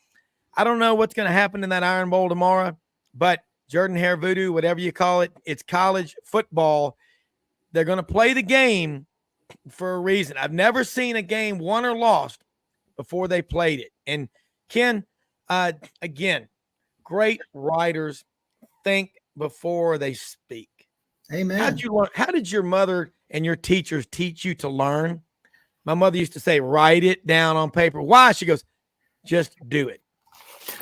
I don't know what's going to happen in that Iron Bowl tomorrow, but Jordan-Hare voodoo, whatever you call it, it's college football. They're going to play the game for a reason. I've never seen a game won or lost before they played it. And Ken, again, great writers think before they speak. Amen. How did your mother and your teachers teach you to learn? My mother used to say, write it down on paper. Why? She goes, just do it.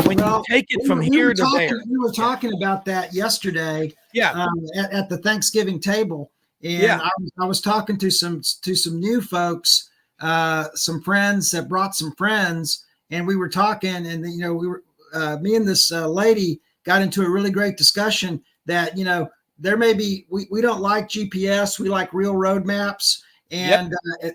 When you take it from here to there. We were talking about that yesterday. Yeah. At the Thanksgiving table. And I was talking to some new folks, some friends that brought some friends. And we were talking, and we were me and this lady got into a really great discussion that, there may be, we don't like GPS. We like real road maps. And,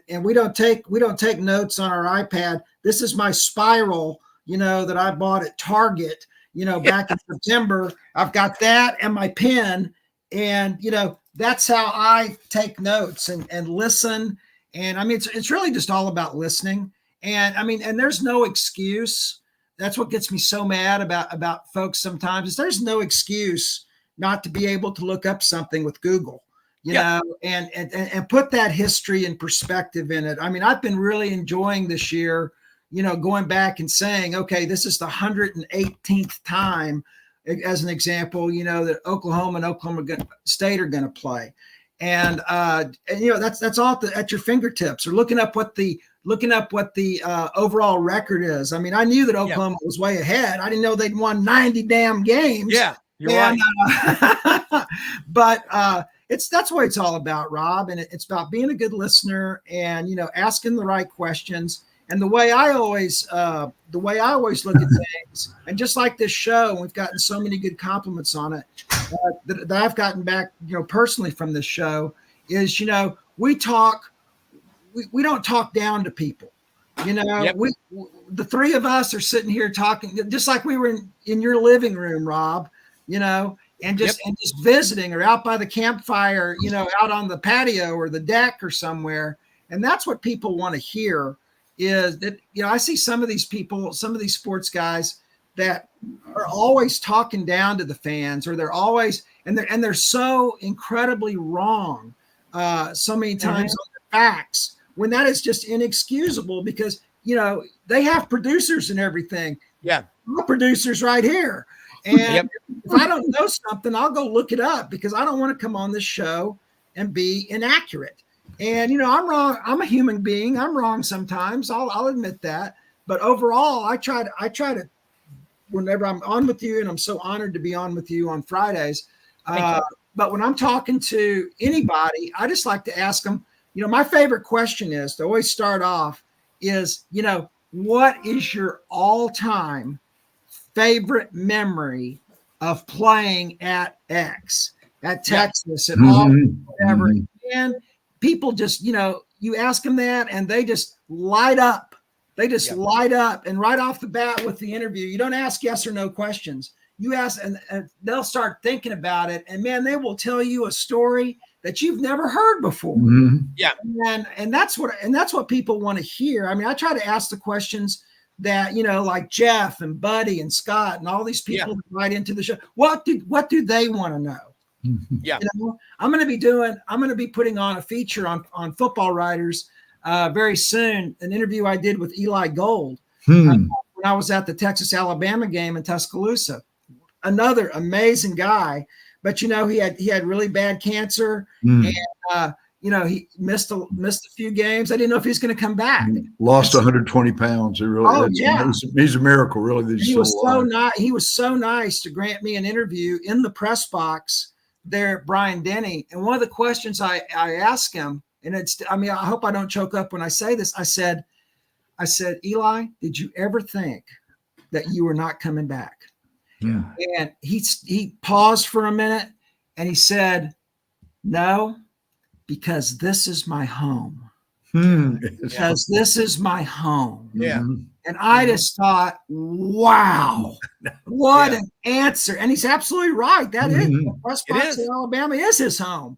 and we don't take notes on our iPad. This is my spiral, that I bought at Target, back in September. I've got that and my pen, and, that's how I take notes and listen. And I mean, it's really just all about listening. And I mean, and there's no excuse. That's what gets me so mad about folks sometimes, is there's no excuse not to be able to look up something with Google, and put that history and perspective in it. I mean, I've been really enjoying this year, going back and saying, okay, this is the 118th time, as an example, that Oklahoma and Oklahoma State are going to play. And that's all at your fingertips, or looking up what the overall record is. I mean, I knew that Oklahoma was way ahead. I didn't know they'd won 90 damn games. Yeah, you're right. But that's what it's all about, Rob. And it's about being a good listener and, asking the right questions. And the way I always look at things, and just like this show, we've gotten so many good compliments on it that I've gotten back, personally from this show, is, we don't talk down to people. The three of us are sitting here talking just like we were in your living room, Rob, and just visiting, or out by the campfire, out on the patio or the deck or somewhere. And that's what people want to hear, is that, I see some of these people, some of these sports guys that are always talking down to the fans, or they're always, and they're so incredibly wrong so many times on the facts, when that is just inexcusable, because, they have producers and everything. Yeah. My producers right here. And if I don't know something, I'll go look it up, because I don't want to come on this show and be inaccurate. And, I'm wrong. I'm a human being. I'm wrong sometimes. I'll admit that. But overall, I try to, whenever I'm on with you, and I'm so honored to be on with you on Fridays. But when I'm talking to anybody, I just like to ask them, my favorite question is to always start off is, what is your all-time favorite memory of playing at X, at Texas, at all, whatever? And people just, you ask them that and they just light up. They just light up. And right off the bat with the interview, you don't ask yes or no questions. You ask, and they'll start thinking about it. And man, they will tell you a story that you've never heard before. Yeah. And that's what people want to hear. I mean, I try to ask the questions that, like Jeff and Buddy and Scott and all these people that write into the show. What do they want to know? Yeah. I'm going to be putting on a feature on Football Writers very soon, an interview I did with Eli Gold when I was at the Texas-Alabama game in Tuscaloosa. Another amazing guy, but he had really bad cancer, and he missed a few games. I didn't know if he was going to come back. Lost 120 pounds. He's a miracle, really. He was so nice to grant me an interview in the press box there at Brian Denny. And one of the questions I asked him, and I hope I don't choke up when I say this. I said, Eli, did you ever think that you were not coming back? Yeah. And he paused for a minute and he said, no, because this is my home. Because this is my home. Yeah. And I just thought, wow, what an answer. And he's absolutely right. That is, West Box, Alabama is his home.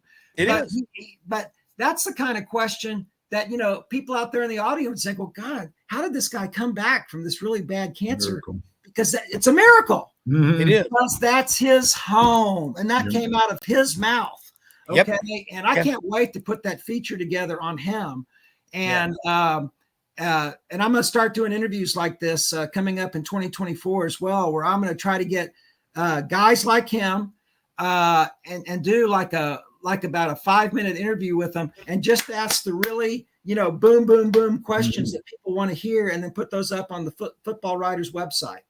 But that's the kind of question that, people out there in the audience think, well, God, how did this guy come back from this really bad cancer? Miracle. Because it's a miracle. It is. Because that's his home. And that came out of his mouth. Okay. And I can't wait to put that feature together on him. And and I'm going to start doing interviews like this coming up in 2024 as well, where I'm going to try to get guys like him and do like about a 5-minute interview with them, and just ask the really, boom, boom, boom questions that people want to hear, and then put those up on the Football Writers website.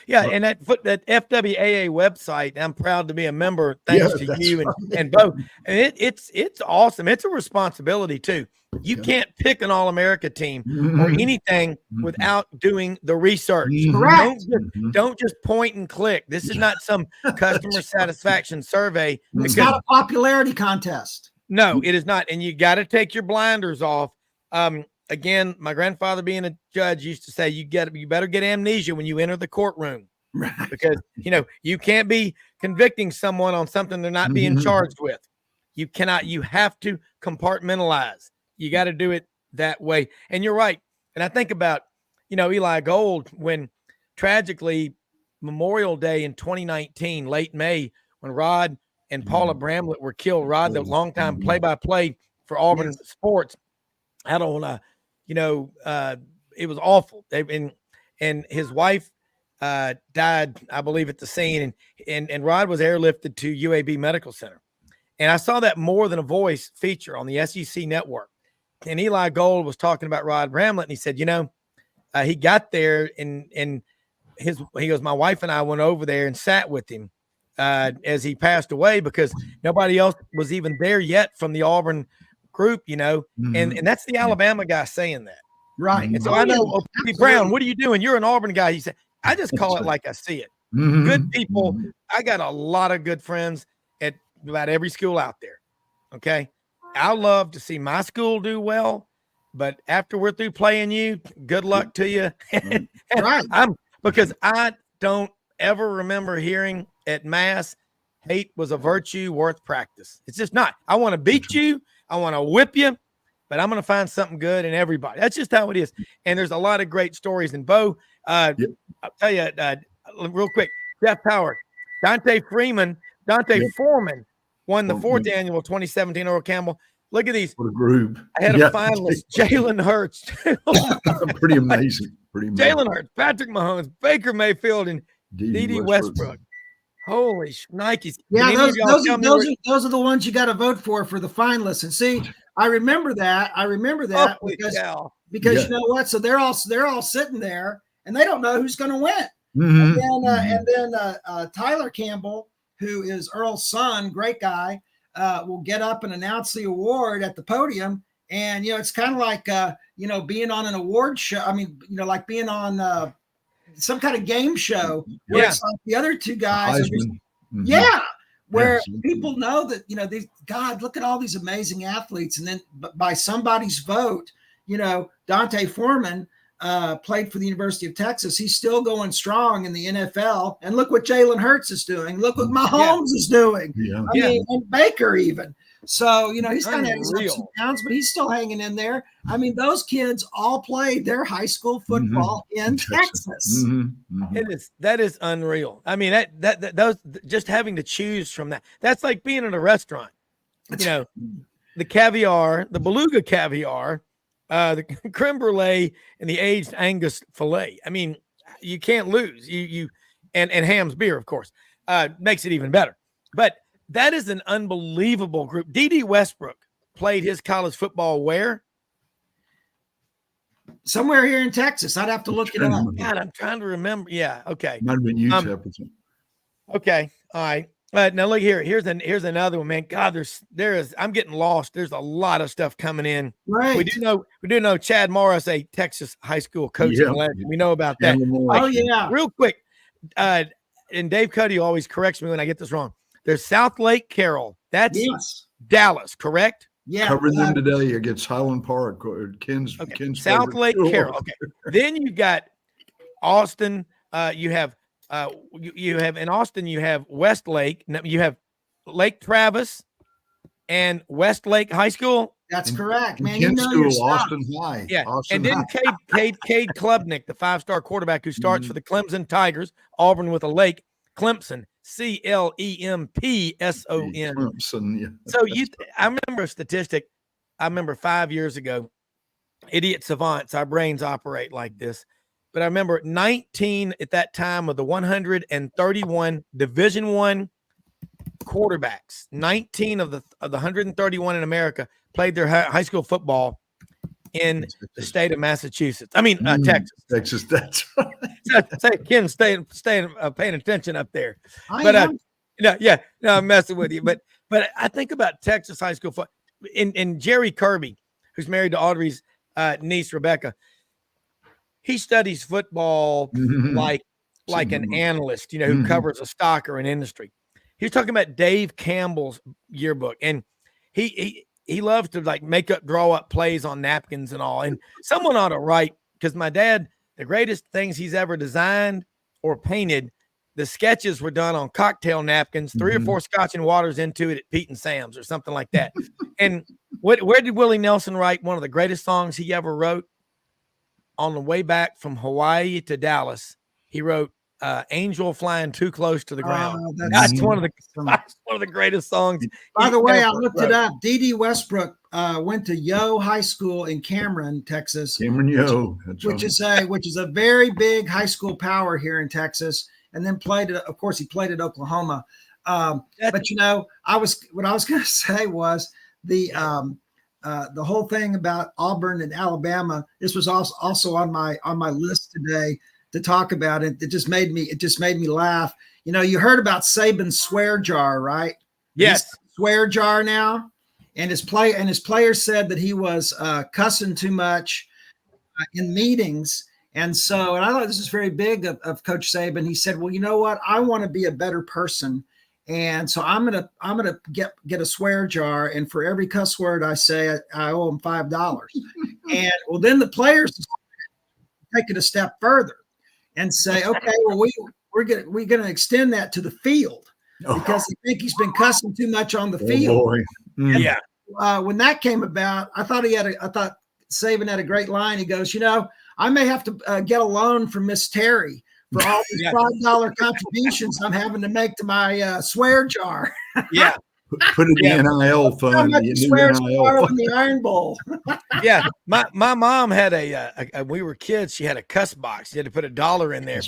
Yeah, and that FWAA website, I'm proud to be a member thanks to you and Bo. And it's awesome. It's a responsibility too. You can't pick an All-America team or anything without doing the research. Correct. Don't just point and click. This is not some customer satisfaction survey. It's not a popularity contest. No, it is not. And you got to take your blinders off. Again, my grandfather being a judge used to say, you better get amnesia when you enter the courtroom, Right. because, you can't be convicting someone on something they're not being charged with. You cannot, you have to compartmentalize. You got to do it that way. And you're right. And I think about, Eli Gold, when tragically Memorial Day in 2019, late May, when Rod and Paula Bramlett were killed. Rod, the longtime play-by-play for Auburn sports, had on it was awful. And his wife died, I believe, at the scene, and Rod was airlifted to UAB Medical Center. And I saw that More Than a Voice feature on the SEC network. And Eli Gold was talking about Rod Bramlett, and he said, he got there and he goes, my wife and I went over there and sat with him as he passed away, because nobody else was even there yet from the Auburn group, and that's the Alabama guy saying that. Right. And so I know, Browne, what are you doing? You're an Auburn guy. He said, I just call it like I see it. Good people. I got a lot of good friends at about every school out there. Okay. I love to see my school do well, but after we're through playing you, good luck to you. Right. Because I don't ever remember hearing at Mass, hate was a virtue worth practice. It's just not. I want to beat you. I want to whip you, but I'm going to find something good in everybody. That's just how it is. And there's a lot of great stories. And Bo, I'll tell you real quick, Jeff Power, Dante Foreman won the fourth annual 2017 Earl Campbell. Look at these. What a group. I had a finalist, Jalen Hurts. Pretty amazing. Jalen Hurts, Patrick Mahomes, Baker Mayfield, and D.D. Westbrook. Holy shnikes. Yeah, those are the ones you got to vote for the finalists. And see, I remember that because you know what? So they're all sitting there and they don't know who's going to win. And then Tyler Campbell, who is Earl's son, great guy, will get up and announce the award at the podium. And, it's kind of like, being on an award show. I mean, like being on some kind of game show. Where it's like the other two guys. Where people know that, God, look at all these amazing athletes. And then by somebody's vote, Dante Foreman played for the University of Texas. He's still going strong in the NFL. And look what Jalen Hurts is doing. Look what Mahomes is doing. I mean, and Baker even. So, he's kind of had his ups and downs, but he's still hanging in there. I mean, those kids all played their high school football in Texas. That is unreal. I mean, those just having to choose from that. That's like being in a restaurant. The caviar, the beluga caviar, the creme brulee, and the aged Angus filet. I mean, you can't lose. And Ham's beer, of course, makes it even better. But that is an unbelievable group. D.D. Westbrook played his college football where? Somewhere here in Texas. I'd have to look it up. God, I'm trying to remember. Yeah. Okay. Might have been UTEP. Okay. All right. Now look here. Here's another one, man. God, I'm getting lost. There's a lot of stuff coming in. Right. We do know Chad Morris, a Texas high school coaching legend. We know about that. Oh yeah. Real quick. And Dave Cuddy always corrects me when I get this wrong. There's South Lake Carroll. That's Dallas, correct? Yeah. Covering them today against Highland Park. Ken's South Lake Carroll. Okay. Then you got Austin. You have in Austin, you have Westlake. You have Lake Travis and Westlake High School. That's correct, man. Kent School, Austin High. Yeah. Austin and then Cade Klubnik, the 5-star quarterback who starts for the Clemson Tigers, Auburn with a Lake, Clemson. Clempson. Clemson, yeah. So I remember a statistic. I remember 5 years ago, idiot savants, our brains operate like this. But I remember 19 at that time of the 131 Division I quarterbacks. 19 of the 131 in America played their high school football in the state of Massachusetts. I mean, Texas. Texas, that's right. Say, Ken, stay paying attention up there. I'm messing with you. But I think about Texas high school football. And Jerry Kirby, who's married to Audrey's niece Rebecca, he studies football like an analyst, who covers a stock or an industry. He was talking about Dave Campbell's yearbook, and he loves to draw up plays on napkins and all. And someone ought to write, because my dad, the greatest things he's ever designed or painted, the sketches were done on cocktail napkins, 3 or 4 scotch and waters into it at Pete and Sam's or something like that. And where did Willie Nelson write one of the greatest songs he ever wrote? On the way back from Hawaii to Dallas, he wrote "Angel Flying Too Close to the Ground." That's one of the greatest songs. By the way, I looked it up. D.D. Westbrook went to Yo High School in Cameron, Texas. Cameron Yo, which is a very big high school power here in Texas. And then of course, he played at Oklahoma. But what I was going to say was the whole thing about Auburn and Alabama. This was also on my list today to talk about it. It just made me laugh. You heard about Saban's swear jar, right? Yes, swear jar now, and his players said that he was cussing too much in meetings. And I thought this is very big of Coach Saban. He said, well, you know what? I want to be a better person. And so I'm gonna get a swear jar, and for every cuss word I say, I owe him $5. And then the players take it a step further and say, okay, well we're gonna extend that to the field because they think he's been cussing too much on the field. Yeah. When that came about, I thought Saban had a great line. He goes, I may have to get a loan from Miss Terry for all these $5 contributions I'm having to make to my swear jar. Yeah. Put it in the NIL fund. How much swear jar in the Iron Bowl? Yeah. My mom had we were kids, she had a cuss box. You had to put $1 in there.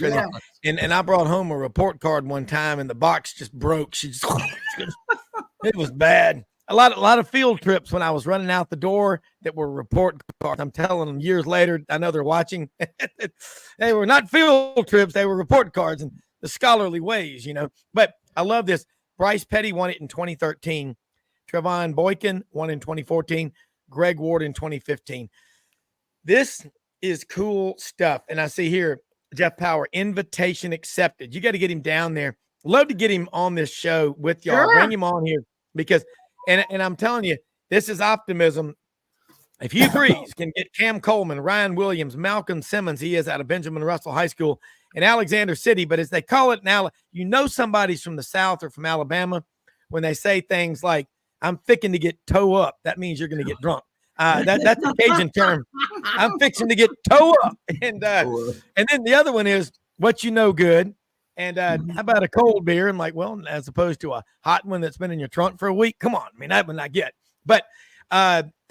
And I brought home a report card one time, and the box just broke. It was bad. A lot of field trips when I was running out the door that were report cards. I'm telling them years later, I know they're watching. They were not field trips. They were report cards in the scholarly ways, But I love this. Bryce Petty won it in 2013. Trevon Boykin won in 2014. Greg Ward in 2015. This is cool stuff. And I see here, Jeff Power, invitation accepted. You got to get him down there. Love to get him on this show with y'all. Sure. Bring him on here because – And I'm telling you, this is optimism. If you threes can get Cam Coleman, Ryan Williams, Malcolm Simmons, he is out of Benjamin Russell High School in Alexander City, but as they call it now, somebody's from the South or from Alabama when they say things like, I'm fixing to get toe up. That means you're going to get drunk. That's a Cajun term. I'm fixing to get toe up. And then the other one is what you know good. And how about a cold beer? I'm like, well, as opposed to a hot one that's been in your trunk for a week. Come on. I mean, that one I get. But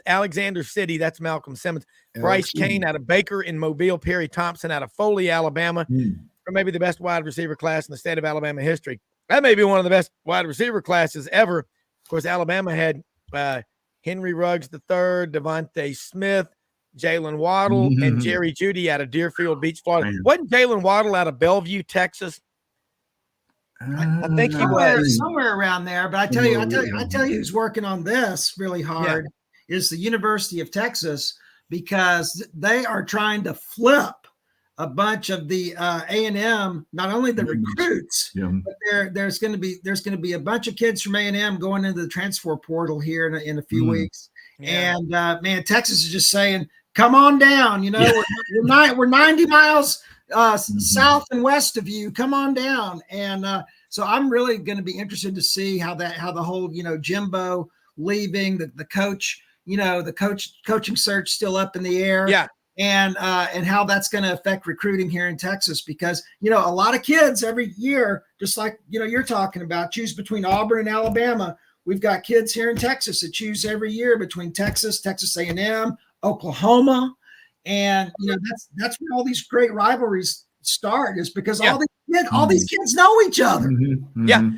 Alexander City, that's Malcolm Simmons. Bryce Kane out of Baker in Mobile. Perry Thompson out of Foley, Alabama. Or maybe the best wide receiver class in the state of Alabama history. That may be one of the best wide receiver classes ever. Of course, Alabama had Henry Ruggs III, Devontae Smith, Jalen Waddle, and Jerry Jeudy out of Deerfield Beach, Florida. Wasn't Jalen Waddle out of Bellevue, Texas? I think he was somewhere around there. But I tell you who's working on this really hard is the University of Texas, because they are trying to flip a bunch of the A&M, not only the recruits, but there's going to be a bunch of kids from A&M going into the transfer portal here in a few weeks. And man, Texas is just saying, come on down. We're 90 miles south and west of you. Come on down. And so I'm really going to be interested to see how the whole, Jimbo leaving, the coach, the coaching search still up in the air. Yeah. And how that's going to affect recruiting here in Texas, because, a lot of kids every year, just like, you're talking about, choose between Auburn and Alabama. We've got kids here in Texas that choose every year between Texas A&M, Oklahoma. And, that's where all these great rivalries start, is because all these kids know each other. Yeah.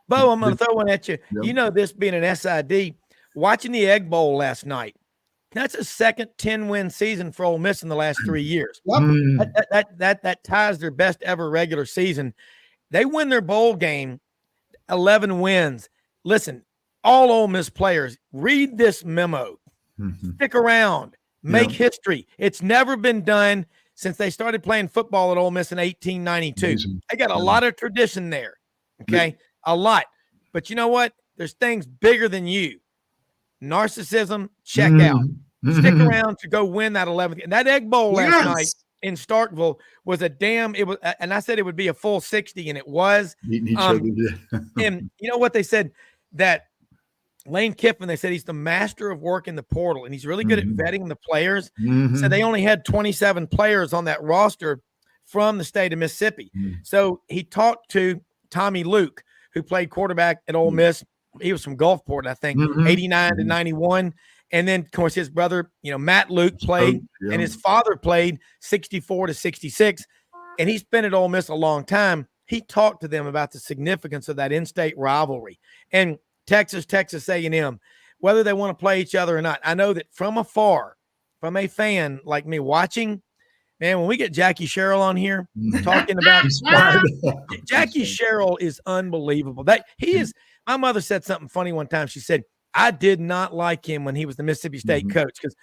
Bo, I'm going to throw one at you. This being an SID, watching the Egg Bowl last night, That's a second 10-win season for Ole Miss in the last 3 years. Yep. That ties their best ever regular season. They win their bowl game, 11 wins. Listen, all Ole Miss players, read this memo. Stick around. Make history. It's never been done since they started playing football at Ole Miss in 1892. Amazing. They got a lot of tradition there, okay? A lot. But you know what? There's things bigger than you. Narcissism, check out. Stick around to go win that 11th. And that Egg Bowl last night in Starkville was and I said it would be a full 60, and it was. And you know what they said? That Lane Kiffin, they said he's the master of work in the portal, and he's really good at vetting the players. So they only had 27 players on that roster from the state of Mississippi. So he talked to Tommy Luke, who played quarterback at Ole Miss. He was from Gulfport, I think, 89 to 91. And then, of course, his brother, Matt Luke played, and his father played 64 to 66. And he's been at Ole Miss a long time. He talked to them about the significance of that in-state rivalry. And Texas A&M, whether they want to play each other or not. I know that from afar, from a fan like me watching, man, when we get Jackie Sherrill on here talking about Jackie Sherrill is unbelievable. My mother said something funny one time. She said, I did not like him when he was the Mississippi State coach because,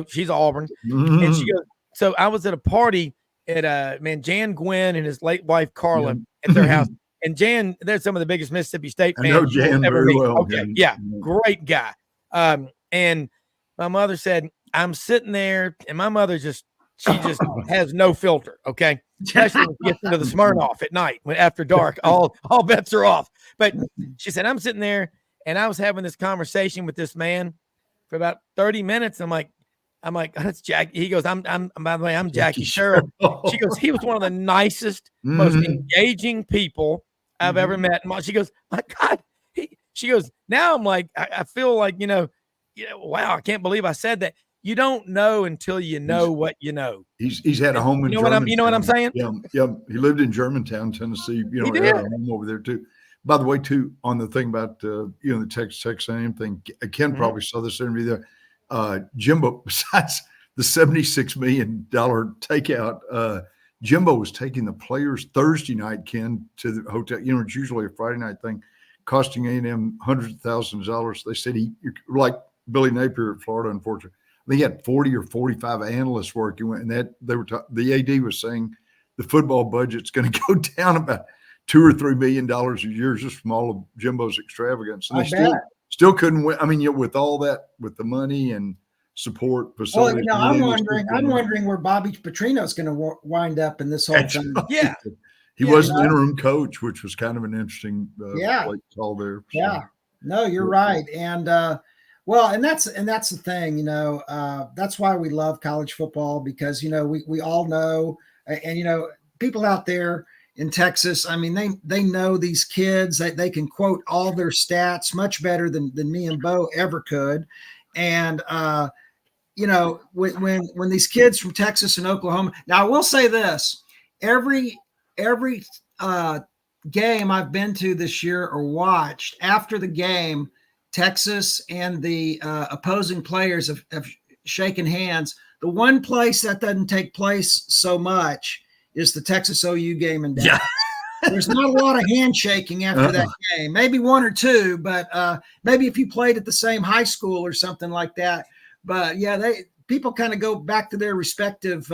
she's Auburn. And she goes, so I was at a party at Jan Gwynn and his late wife Carla at their house. And Jan, they're some of the biggest Mississippi State fans. I know Jan very well. Okay, great guy. And my mother said, I'm sitting there, and my mother she just has no filter, okay? Especially when she gets into the Smirnoff at night after dark, all bets are off. But she said, I'm sitting there, and I was having this conversation with this man for about 30 minutes. I'm like, oh, that's Jack. He goes, by the way, I'm Jackie Sherrill. She goes, he was one of the nicest, most engaging people I've ever met. And she goes, my God. She goes, now I'm like, I feel like, wow, I can't believe I said that. You don't know until you know what you know. He's had a home in Germantown. You know what I'm saying? Yeah. He lived in Germantown, Tennessee. He had a home over there too. By the way, too, on the thing about the Texas A&M thing, Ken probably saw this interview there. Jimbo, besides the $76 million takeout, Jimbo was taking the players Thursday night, Ken, to the hotel. It's usually a Friday night thing, costing A&M hundreds of thousands of dollars. They said like Billy Napier at Florida, unfortunately. They had 40 or 45 analysts working, and the AD was saying the football budget's going to go down about $2 or $3 million a year just from all of Jimbo's extravagance. And they still couldn't win. I mean, with all that, with the money and support facilities. Well, I'm wondering where Bobby Petrino's going to wind up in this whole thing. Yeah. He was an interim coach, which was kind of an interesting call there. So. Yeah. No, you're right. And and that's the thing, that's why we love college football, because, we all know, and, people out there in Texas, I mean, they know these kids, they can quote all their stats much better than me and Bo ever could. And, when these kids from Texas and Oklahoma, now I will say this, every game I've been to this year or watched, after the game, Texas and the opposing players have shaken hands. The one place that doesn't take place so much is the Texas OU game in Dallas. Yeah. There's not a lot of handshaking after that game. Maybe one or two, but maybe if you played at the same high school or something like that. But people kind of go back to their respective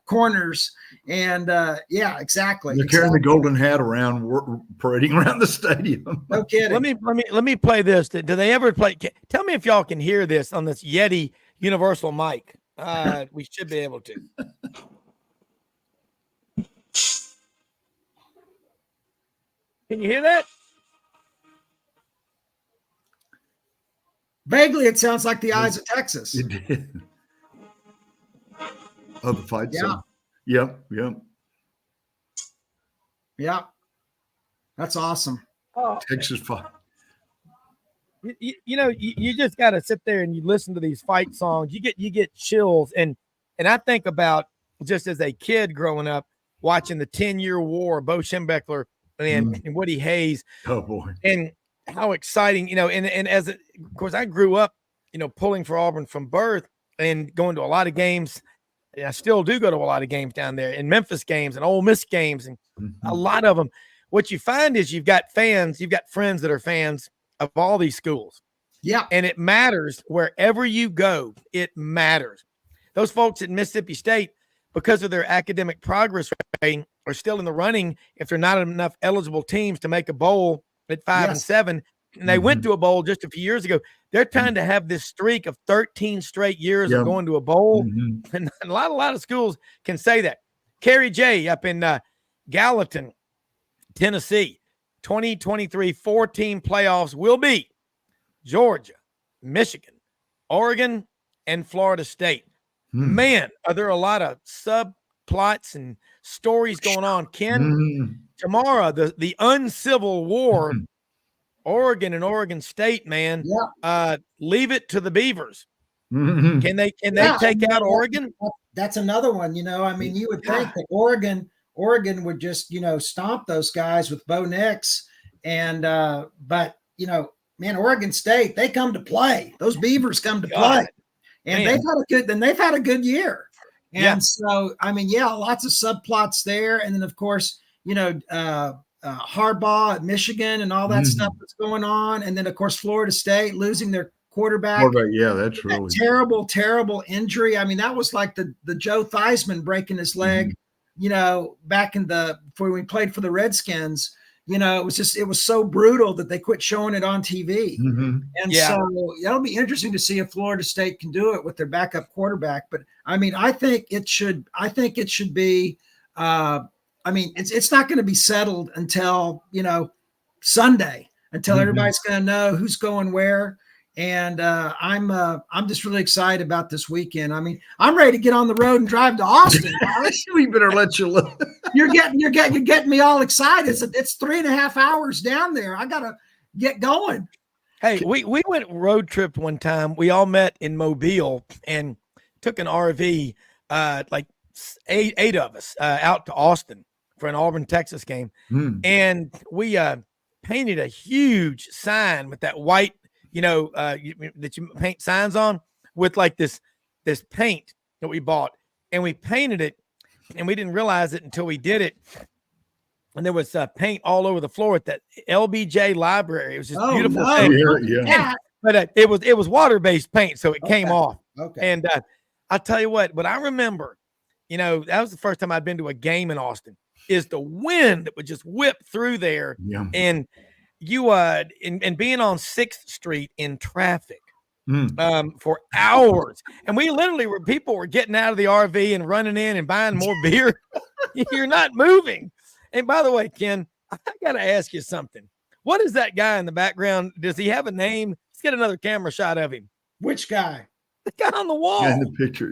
corners, and exactly. They're carrying the golden hat around, parading around the stadium. No kidding. Let me play this. Do they ever play? Tell me if y'all can hear this on this Yeti universal mic. We should be able to. Can you hear that? Vaguely, it sounds like the Eyes of Texas. It did. Oh, the fight song. Yep. Yeah. That's awesome. Oh, Texas fight. You just got to sit there and you listen to these fight songs. You get chills. And I think about just as a kid growing up, watching the 10-year war, Bo Schembechler and Woody Hayes. Oh, boy. And how exciting, and of course I grew up, pulling for Auburn from birth. and going to a lot of games. I still do go to a lot of games down there, and Memphis games and Ole Miss games, and a lot of them. What you find is you've got friends that are fans of all these schools. Yeah. And it matters wherever you go. It matters. Those folks at Mississippi State, because of their academic progress rate, are still in the running if they're not enough eligible teams to make a bowl at 5 and 7. And they went to a bowl just a few years ago. They're trying to have this streak of 13 straight years of going to a bowl. And a lot of schools can say that. Kerry J up in Gallatin, Tennessee, 2023 4-team playoffs will be Georgia, Michigan, Oregon, and Florida State. Man, are there a lot of subplots and stories going on. Ken, tomorrow, the uncivil war, Oregon and Oregon State, man, leave it to the Beavers. Can they take out Oregon? That's another one. I mean, you would think that Oregon would just, stomp those guys with Bo Nix. And, but, man, Oregon State, they come to play. Those Beavers come to play. And they've had a good year. And so, I mean, lots of subplots there. And then, of course, Harbaugh at Michigan and all that stuff that's going on. And then, of course, Florida State losing their quarterback. Yeah, that's really terrible, terrible injury. I mean, that was like the Joe Theismann breaking his leg, back before we played for the Redskins. It was so brutal that they quit showing it on TV. So that'll be interesting to see if Florida State can do it with their backup quarterback. But I mean, I think it should be, it's not going to be settled until, Sunday, until everybody's going to know who's going where. And I'm just really excited about this weekend. I mean, I'm ready to get on the road and drive to Austin. We better let you look. You're getting me all excited. It's 3.5 hours down there. I gotta get going. Hey, we went road trip one time. We all met in Mobile and took an RV, like eight of us, out to Austin for an Auburn, Texas game. And we painted a huge sign with that white, that you paint signs on, with like this paint that we bought, and we painted it, and we didn't realize it until we did it. And there was paint all over the floor at that LBJ library. It was just beautiful. No. But it was water-based paint, so it came off. Okay. And I'll tell you what, but I remember, that was the first time I'd been to a game in Austin, is the wind that would just whip through there. And you and being on 6th Street in traffic for hours. And we literally people were getting out of the RV and running in and buying more beer. You're not moving. And by the way, Ken, I got to ask you something. What is that guy in the background? Does he have a name? Let's get another camera shot of him. Which guy? The guy on the wall. In the picture,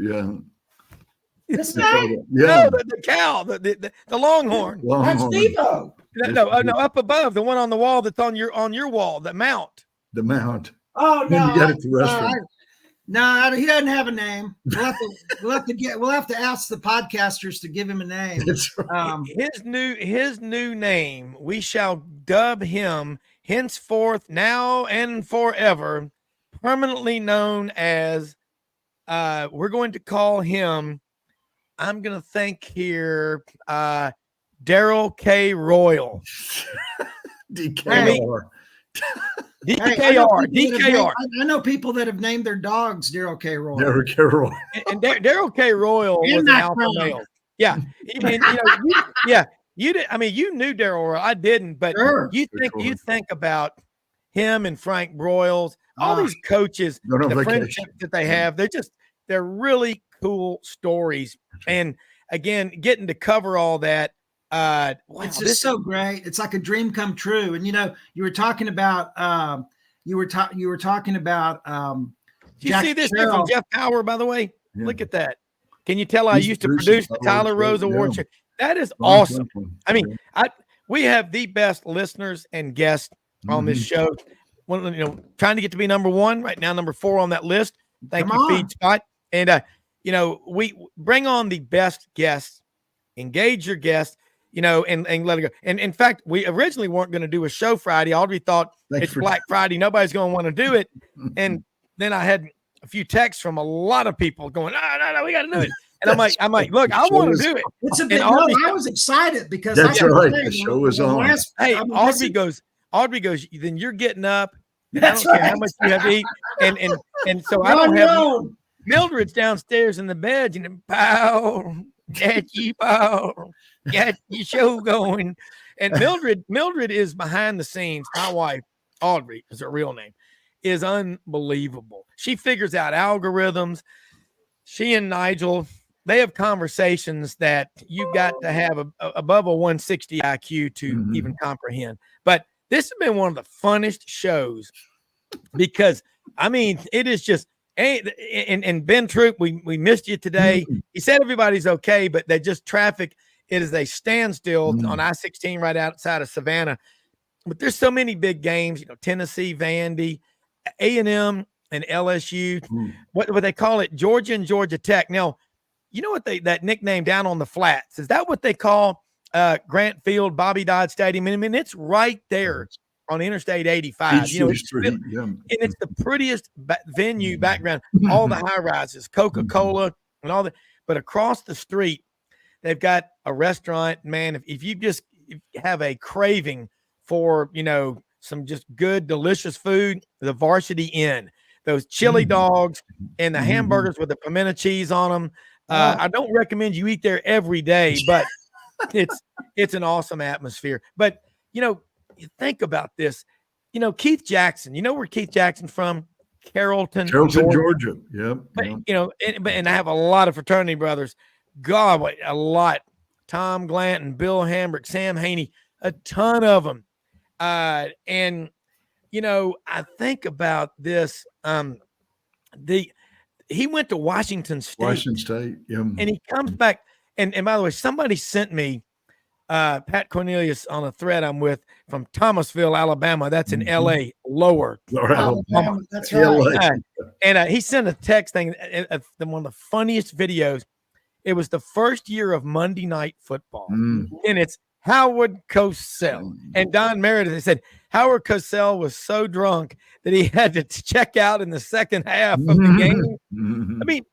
This guy? No, the cow, the Longhorn. That's Devo. No, up above, the one on the wall that's on your wall, the mount. The mount. Oh no, you got it at the restaurant. No, he doesn't have a name. We'll have to ask the podcasters to give him a name. That's right. His new name, we shall dub him henceforth, now and forever, permanently known as. We're going to call him. I'm going to think here. Daryl K. Royal. DKR. DKR. I know people that have named their dogs Daryl K. Royal. Daryl K. Royal. And Daryl K. Royal was an alpha male. Yeah. You did. I mean, you knew Daryl Royal. I didn't, but you think about him and Frank Broyles, all these coaches, the friendship that they have. They're really cool stories. And again, getting to cover all that. It's just so great. It's like a dream come true. And you were talking about you were talking about Did you see this here from Jeff Power, by the way? Yeah. Look at that. Can you tell I used to produce the Tyler Rose Award show? That is awesome. I mean, we have the best listeners and guests on this show. Trying to get to be number 1 right now, number 4 on that list. Thank you, Feed Spot. And we bring on the best guests, engage your guests. And let it go. And in fact, we originally weren't going to do a show Friday. Audrey thought it's Black Friday. Nobody's going to want to do it. And then I had a few texts from a lot of people going, no, we got to do it. And I'm like, look, I want to do it. It's a bit. I was excited because that's right. The show was on. Hey, Audrey goes, then you're getting up. And I don't care how much you have to eat. And so I don't have Mildred's downstairs in the bed, and pow, get your show going. And Mildred is behind the scenes. My wife, Audrey is her real name, is unbelievable. She figures out algorithms. She and Nigel, they have conversations that you've got to have above a 160 IQ to even comprehend. But this has been one of the funnest shows because, I mean, it is just, and Ben Troupe, we missed you today. He said everybody's okay, but they just traffic. It is a standstill on I-16 right outside of Savannah. But there's so many big games, Tennessee, Vandy, A&M, and LSU. What they call it, Georgia and Georgia Tech. Now, you know what that nickname down on the flats, is that what they call Grant Field, Bobby Dodd Stadium? I mean, it's right there on Interstate 85. It's the prettiest venue background, all the high rises, Coca-Cola and all that. But across the street, they've got a restaurant. Man, if you have a craving for, some just good, delicious food, the Varsity Inn, those chili dogs and the hamburgers with the pimento cheese on them. I don't recommend you eat there every day, but it's an awesome atmosphere. But, you think about this, Keith Jackson, where Keith Jackson's from? Carrollton, Georgia. Yep. But, and I have a lot of fraternity brothers. God, a lot. Tom Glanton, Bill Hambrick, Sam Haney, a ton of them. And, I think about this. He went to Washington State. And he comes back. And by the way, somebody sent me Pat Cornelius on a thread I'm with from Thomasville, Alabama. That's in LA, lower Alabama. That's right. And he sent a text thing, one of the funniest videos. It was the first year of Monday Night Football, and it's Howard Cosell and Don Meredith. They said Howard Cosell was so drunk that he had to check out in the second half of the game. I mean,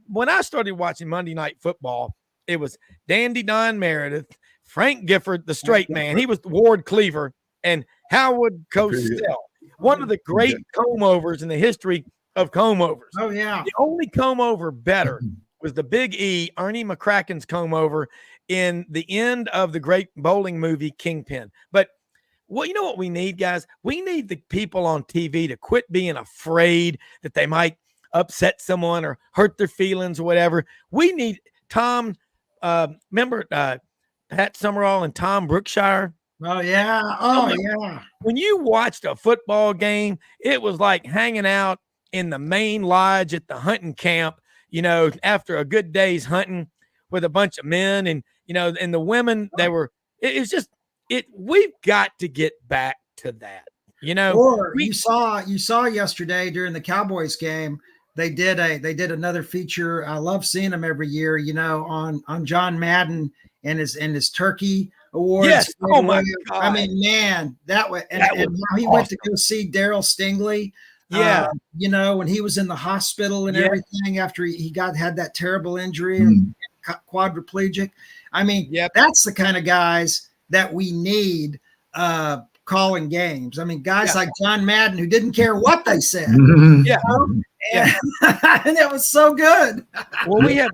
when I started watching Monday Night Football, it was Dandy Don Meredith, Frank Gifford, the straight man. He was Ward Cleaver, and Howard Cosell, one of the great comb-overs in the history of comb-overs. Oh, yeah. The only comb-over better was the Big E, Ernie McCracken's comb-over in the end of the great bowling movie Kingpin. But you know what we need, guys? We need the people on TV to quit being afraid that they might upset someone or hurt their feelings or whatever. We need Tom, remember Pat Summerall and Tom Brookshire? Oh, yeah. Yeah. When you watched a football game, it was like hanging out in the main lodge at the hunting camp, after a good day's hunting with a bunch of men and, and the women, we've got to get back to that, Or you saw yesterday during the Cowboys game, they did another feature. I love seeing them every year, on John Madden and his turkey awards. Yes. Oh my God. I mean, man, that way. And how he went to go see Daryl Stingley. Yeah. When he was in the hospital and everything after he had that terrible injury and quadriplegic. I mean, that's the kind of guys that we need calling games. I mean, guys like John Madden who didn't care what they said. And it was so good. Well, we have,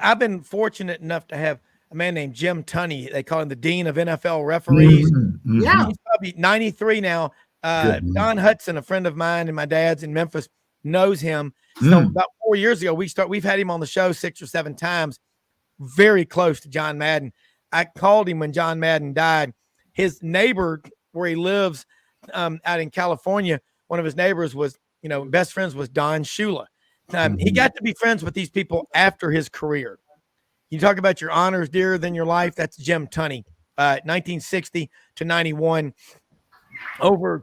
I've been fortunate enough to have a man named Jim Tunney. They call him the Dean of NFL referees. Yeah. He's probably 93 now. Don Hudson, a friend of mine and my dad's in Memphis, knows him. So about 4 years ago, we've had him on the show 6 or 7 times, very close to John Madden. I called him when John Madden died. His neighbor where he lives out in California, one of his neighbors was, best friends was Don Shula. He got to be friends with these people after his career. You talk about your honors dearer than your life. That's Jim Tunney, 1960 to 91. Over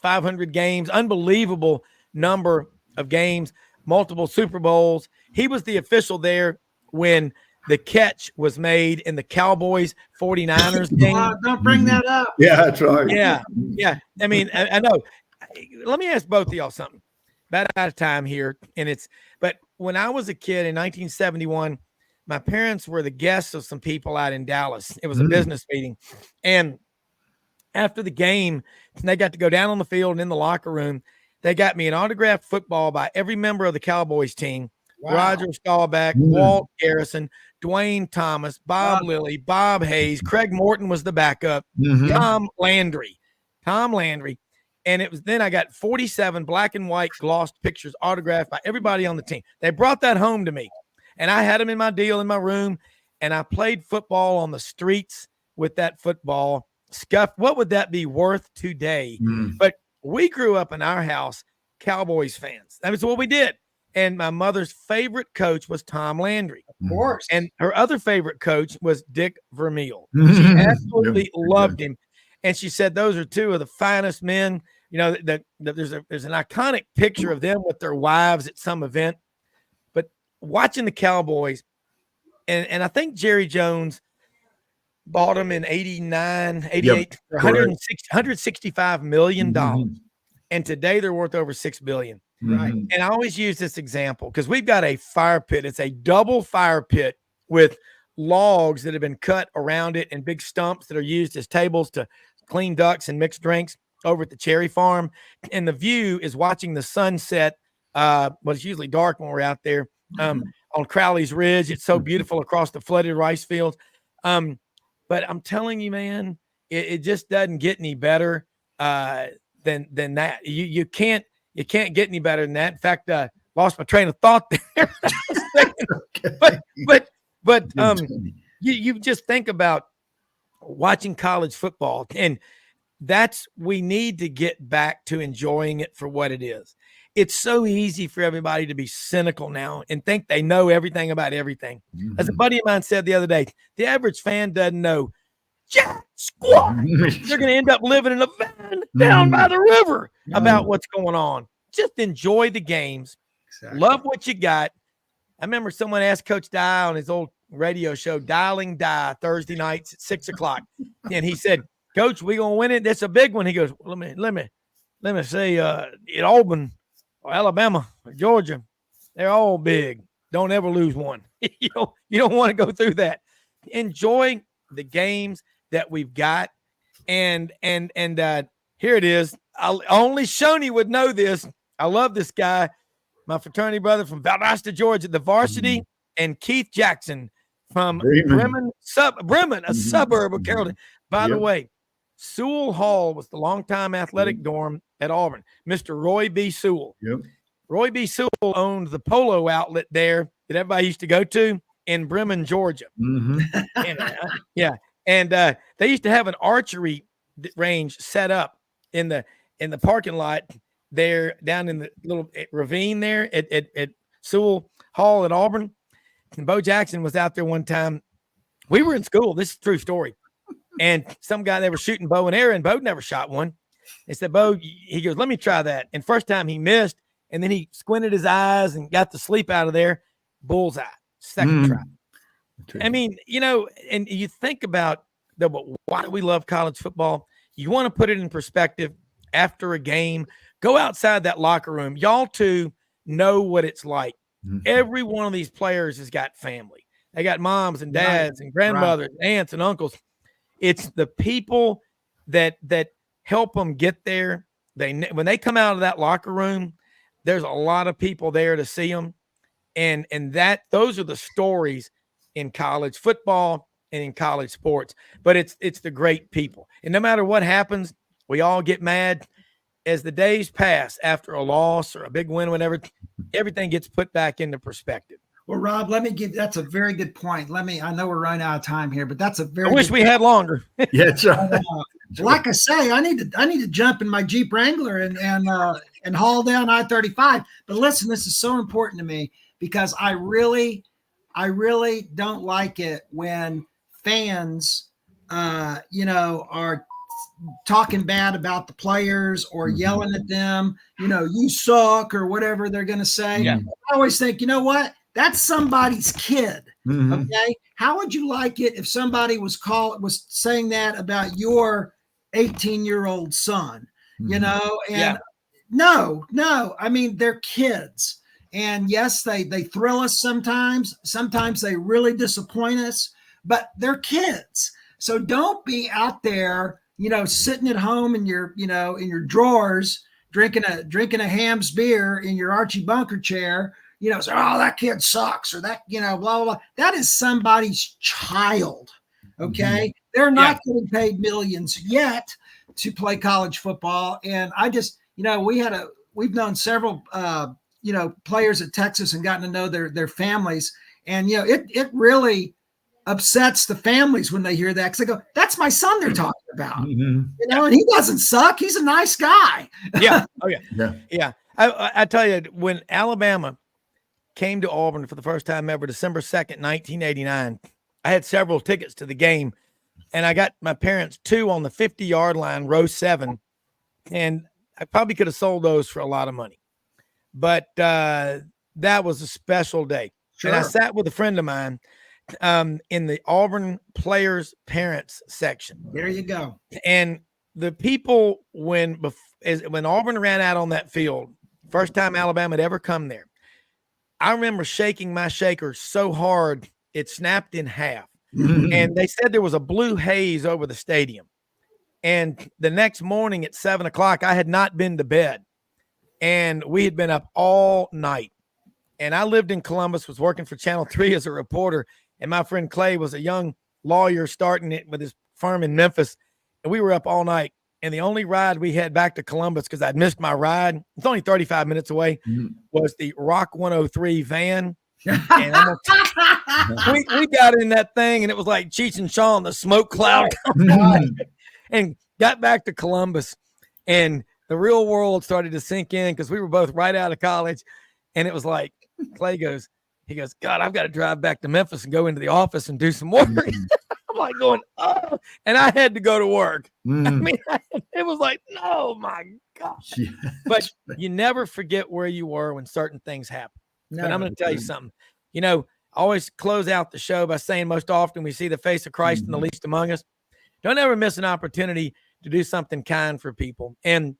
500 games, unbelievable number of games, multiple Super Bowls. He was the official there when the catch was made in the Cowboys 49ers game. Don't bring that up. Yeah, that's right. Yeah. I mean, I know. Let me ask both of y'all something. about out of time here. But when I was a kid in 1971, my parents were the guests of some people out in Dallas. It was a business meeting. And after the game, they got to go down on the field and in the locker room. They got me an autographed football by every member of the Cowboys team. Wow. Roger Staubach, Walt Garrison, Dwayne Thomas, Bob Lilly, Bob Hayes, Craig Morton was the backup, Tom Landry. And it was then I got 47 black and white glossed pictures autographed by everybody on the team. They brought that home to me, and I had them in my deal in my room, and I played football on the streets with that football. Scuff, what would that be worth today? But we grew up in our house Cowboys fans. That was what we did. And my mother's favorite coach was Tom Landry. Of course. And her other favorite coach was Dick Vermeil. She absolutely loved him. And she said those are two of the finest men. You know, that there's an iconic picture of them with their wives at some event. But watching the Cowboys, and I think Jerry Jones bought them in 89, 88 for $165 million. And today they're worth over $6 billion. Right. And I always use this example because we've got a fire pit. It's a double fire pit with logs that have been cut around it and big stumps that are used as tables to clean ducks and mix drinks over at the Cherry Farm. And the view is watching the sunset. Well, it's usually dark when we're out there on Crowley's Ridge. It's so beautiful across the flooded rice fields. But I'm telling you, man, it just doesn't get any better than that. You can't get any better than that. In fact, lost my train of thought there. but you just think about watching college football, and we need to get back to enjoying it for what it is. It's so easy for everybody to be cynical now and think they know everything about everything. As a buddy of mine said the other day, the average fan doesn't know jack squat. They're going to end up living in a van down by the river about what's going on. Just enjoy the games. Exactly. Love what you got. I remember someone asked Coach Dye on his old radio show, Dialing Dye, Thursday nights at 6:00. And he said, Coach, we going to win it. That's a big one. He goes, well, let me say, at Auburn or Alabama or Georgia, they're all big. Don't ever lose one. You don't want to go through that. Enjoy the games that we've got. And here it is. Only Shoney would know this. I love this guy, my fraternity brother from Valdosta, Georgia, the varsity, and Keith Jackson from Bremen, a suburb of Carrollton. By the way, Sewell Hall was the longtime athletic dorm at Auburn. Mr. Roy B. Sewell. Roy B. Sewell owned the polo outlet there that everybody used to go to in Bremen, Georgia. And they used to have an archery range set up in the parking lot there down in the little ravine there at Sewell Hall at Auburn. And Bo Jackson was out there one time. We were in school. This is a true story. And some guy, they were shooting bow and arrow, and Bo never shot one. They said, Bo, he goes, let me try that. And first time he missed, and then he squinted his eyes and got the sleep out of there. Bullseye. Second try. I mean, and you think about why do we love college football? You want to put it in perspective after a game. Go outside that locker room. Y'all two know what it's like. Every one of these players has got family. They got moms and dads and grandmothers, aunts and uncles. It's the people that help them get there. When they come out of that locker room, there's a lot of people there to see them. And those are the stories in college football and in college sports. But it's the great people. And no matter what happens, we all get mad. As the days pass after a loss or a big win, whenever, everything gets put back into perspective. Well, Rob, that's a very good point. I know we're running out of time here, but that's a very I wish we had longer. Like I say, I need to jump in my Jeep Wrangler and haul down I-35. But listen, this is so important to me because I really don't like it when fans, are talking bad about the players or yelling at them, you suck or whatever they're going to say. Yeah. I always think, you know what? That's somebody's kid. Okay. How would you like it if somebody was saying that about your 18-year-old son, and No. I mean, they're kids. And yes, they thrill us sometimes. Sometimes they really disappoint us, but they're kids. So don't be out there, sitting at home in your drawers, drinking a Ham's beer in your Archie Bunker chair, say, oh, that kid sucks, or that, blah, blah, blah. That is somebody's child. Okay. They're not getting paid millions yet to play college football. And I just, we've known several, players at Texas and gotten to know their families. And, it really upsets the families when they hear that, because they go, that's my son they're talking about, and he doesn't suck. He's a nice guy. Yeah. Oh yeah. Yeah. I tell you, when Alabama came to Auburn for the first time ever, December 2nd, 1989, I had several tickets to the game, and I got my parents 2 on the 50-yard line, row 7. And I probably could have sold those for a lot of money. But that was a special day. Sure. And I sat with a friend of mine in the Auburn players' parents section. There you go. And the people, when Auburn ran out on that field, first time Alabama had ever come there, I remember shaking my shaker so hard it snapped in half. And they said there was a blue haze over the stadium. And the next morning at 7:00, I had not been to bed. And we had been up all night. And I lived in Columbus, was working for Channel 3 as a reporter. And my friend Clay was a young lawyer starting it with his firm in Memphis. And we were up all night. And the only ride we had back to Columbus, because I'd missed my ride, it's only 35 minutes away, was the Rock 103 van. And we got in that thing, and it was like Cheech and Chong, the smoke cloud, and got back to Columbus. And the real world started to sink in, because we were both right out of college. And it was like, Clay goes, God, I've got to drive back to Memphis and go into the office and do some work. I'm like going, oh, and I had to go to work. I mean, it was like, oh my gosh. Yeah. But you never forget where you were when certain things happen. No, but I'm going to tell you something. I always close out the show by saying, most often we see the face of Christ in the least among us. Don't ever miss an opportunity to do something kind for people. And,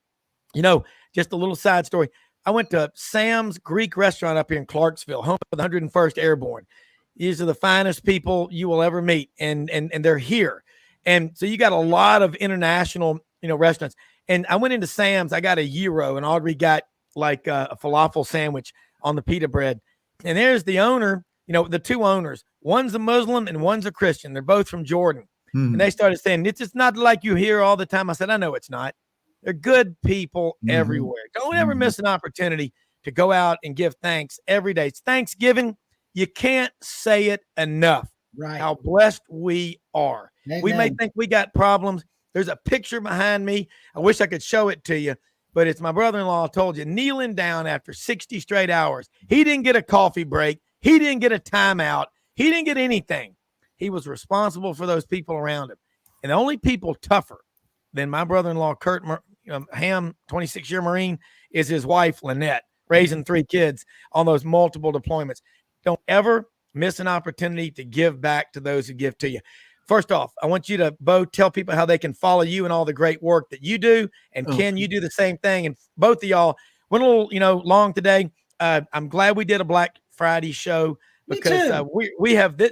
just a little side story. I went to Sam's Greek restaurant up here in Clarksville, home of the 101st Airborne. These are the finest people you will ever meet, and they're here. And so you got a lot of international, restaurants. And I went into Sam's. I got a gyro, and Audrey got like a falafel sandwich on the pita bread. And there's the owner, the 2 owners. One's a Muslim and one's a Christian. They're both from Jordan. And they started saying, it's just not like you hear all the time. I said, I know it's not. They're good people everywhere. Don't ever miss an opportunity to go out and give thanks every day. It's Thanksgiving. You can't say it enough. Right. How blessed we are. Amen. We may think we got problems. There's a picture behind me. I wish I could show it to you, but it's my brother-in-law told you, kneeling down after 60 straight hours. He didn't get a coffee break. He didn't get a timeout. He didn't get anything. He was responsible for those people around him. And the only people tougher than my brother-in-law, Kurt Ham, 26-year Marine, is his wife, Lynette, raising 3 kids on those multiple deployments. Don't ever miss an opportunity to give back to those who give to you. First off, I want you to, Bo, tell people how they can follow you and all the great work that you do. And Ken, you do the same thing. And both of y'all went a little, long today. I'm glad we did a Black Friday show, because we have this.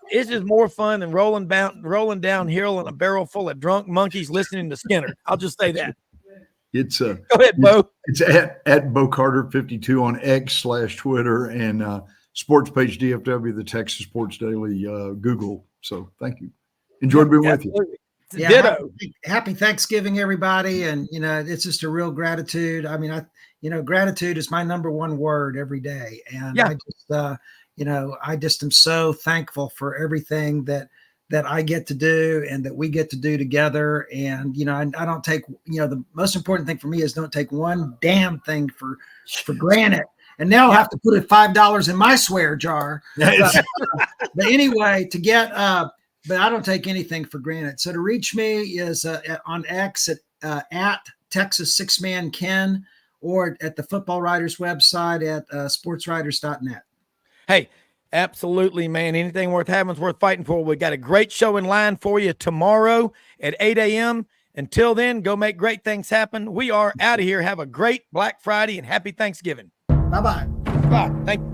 It's just more fun than rolling downhill in a barrel full of drunk monkeys listening to Skinner. I'll just say that. It's go ahead, Bo. It's at Bo Carter 52 on X/Twitter, and sports page DFW, the Texas Sports Daily, Google. So thank you. Enjoyed being with you. Yeah, happy Thanksgiving, everybody. And, it's just a real gratitude. I mean, gratitude is my number one word every day. And I just am so thankful for everything that I get to do and that we get to do together. And, I don't take, the most important thing for me is don't take one damn thing for granted. And now I'll have to put $5 in my swear jar. But anyway, but I don't take anything for granted. So to reach me is on X at Texas 6-Man Ken, or at the Football Writers website at sportswriters.net. Hey, absolutely, man. Anything worth having is worth fighting for. We got a great show in line for you tomorrow at 8 a.m. Until then, go make great things happen. We are out of here. Have a great Black Friday and happy Thanksgiving. Bye-bye. Bye. Thank you.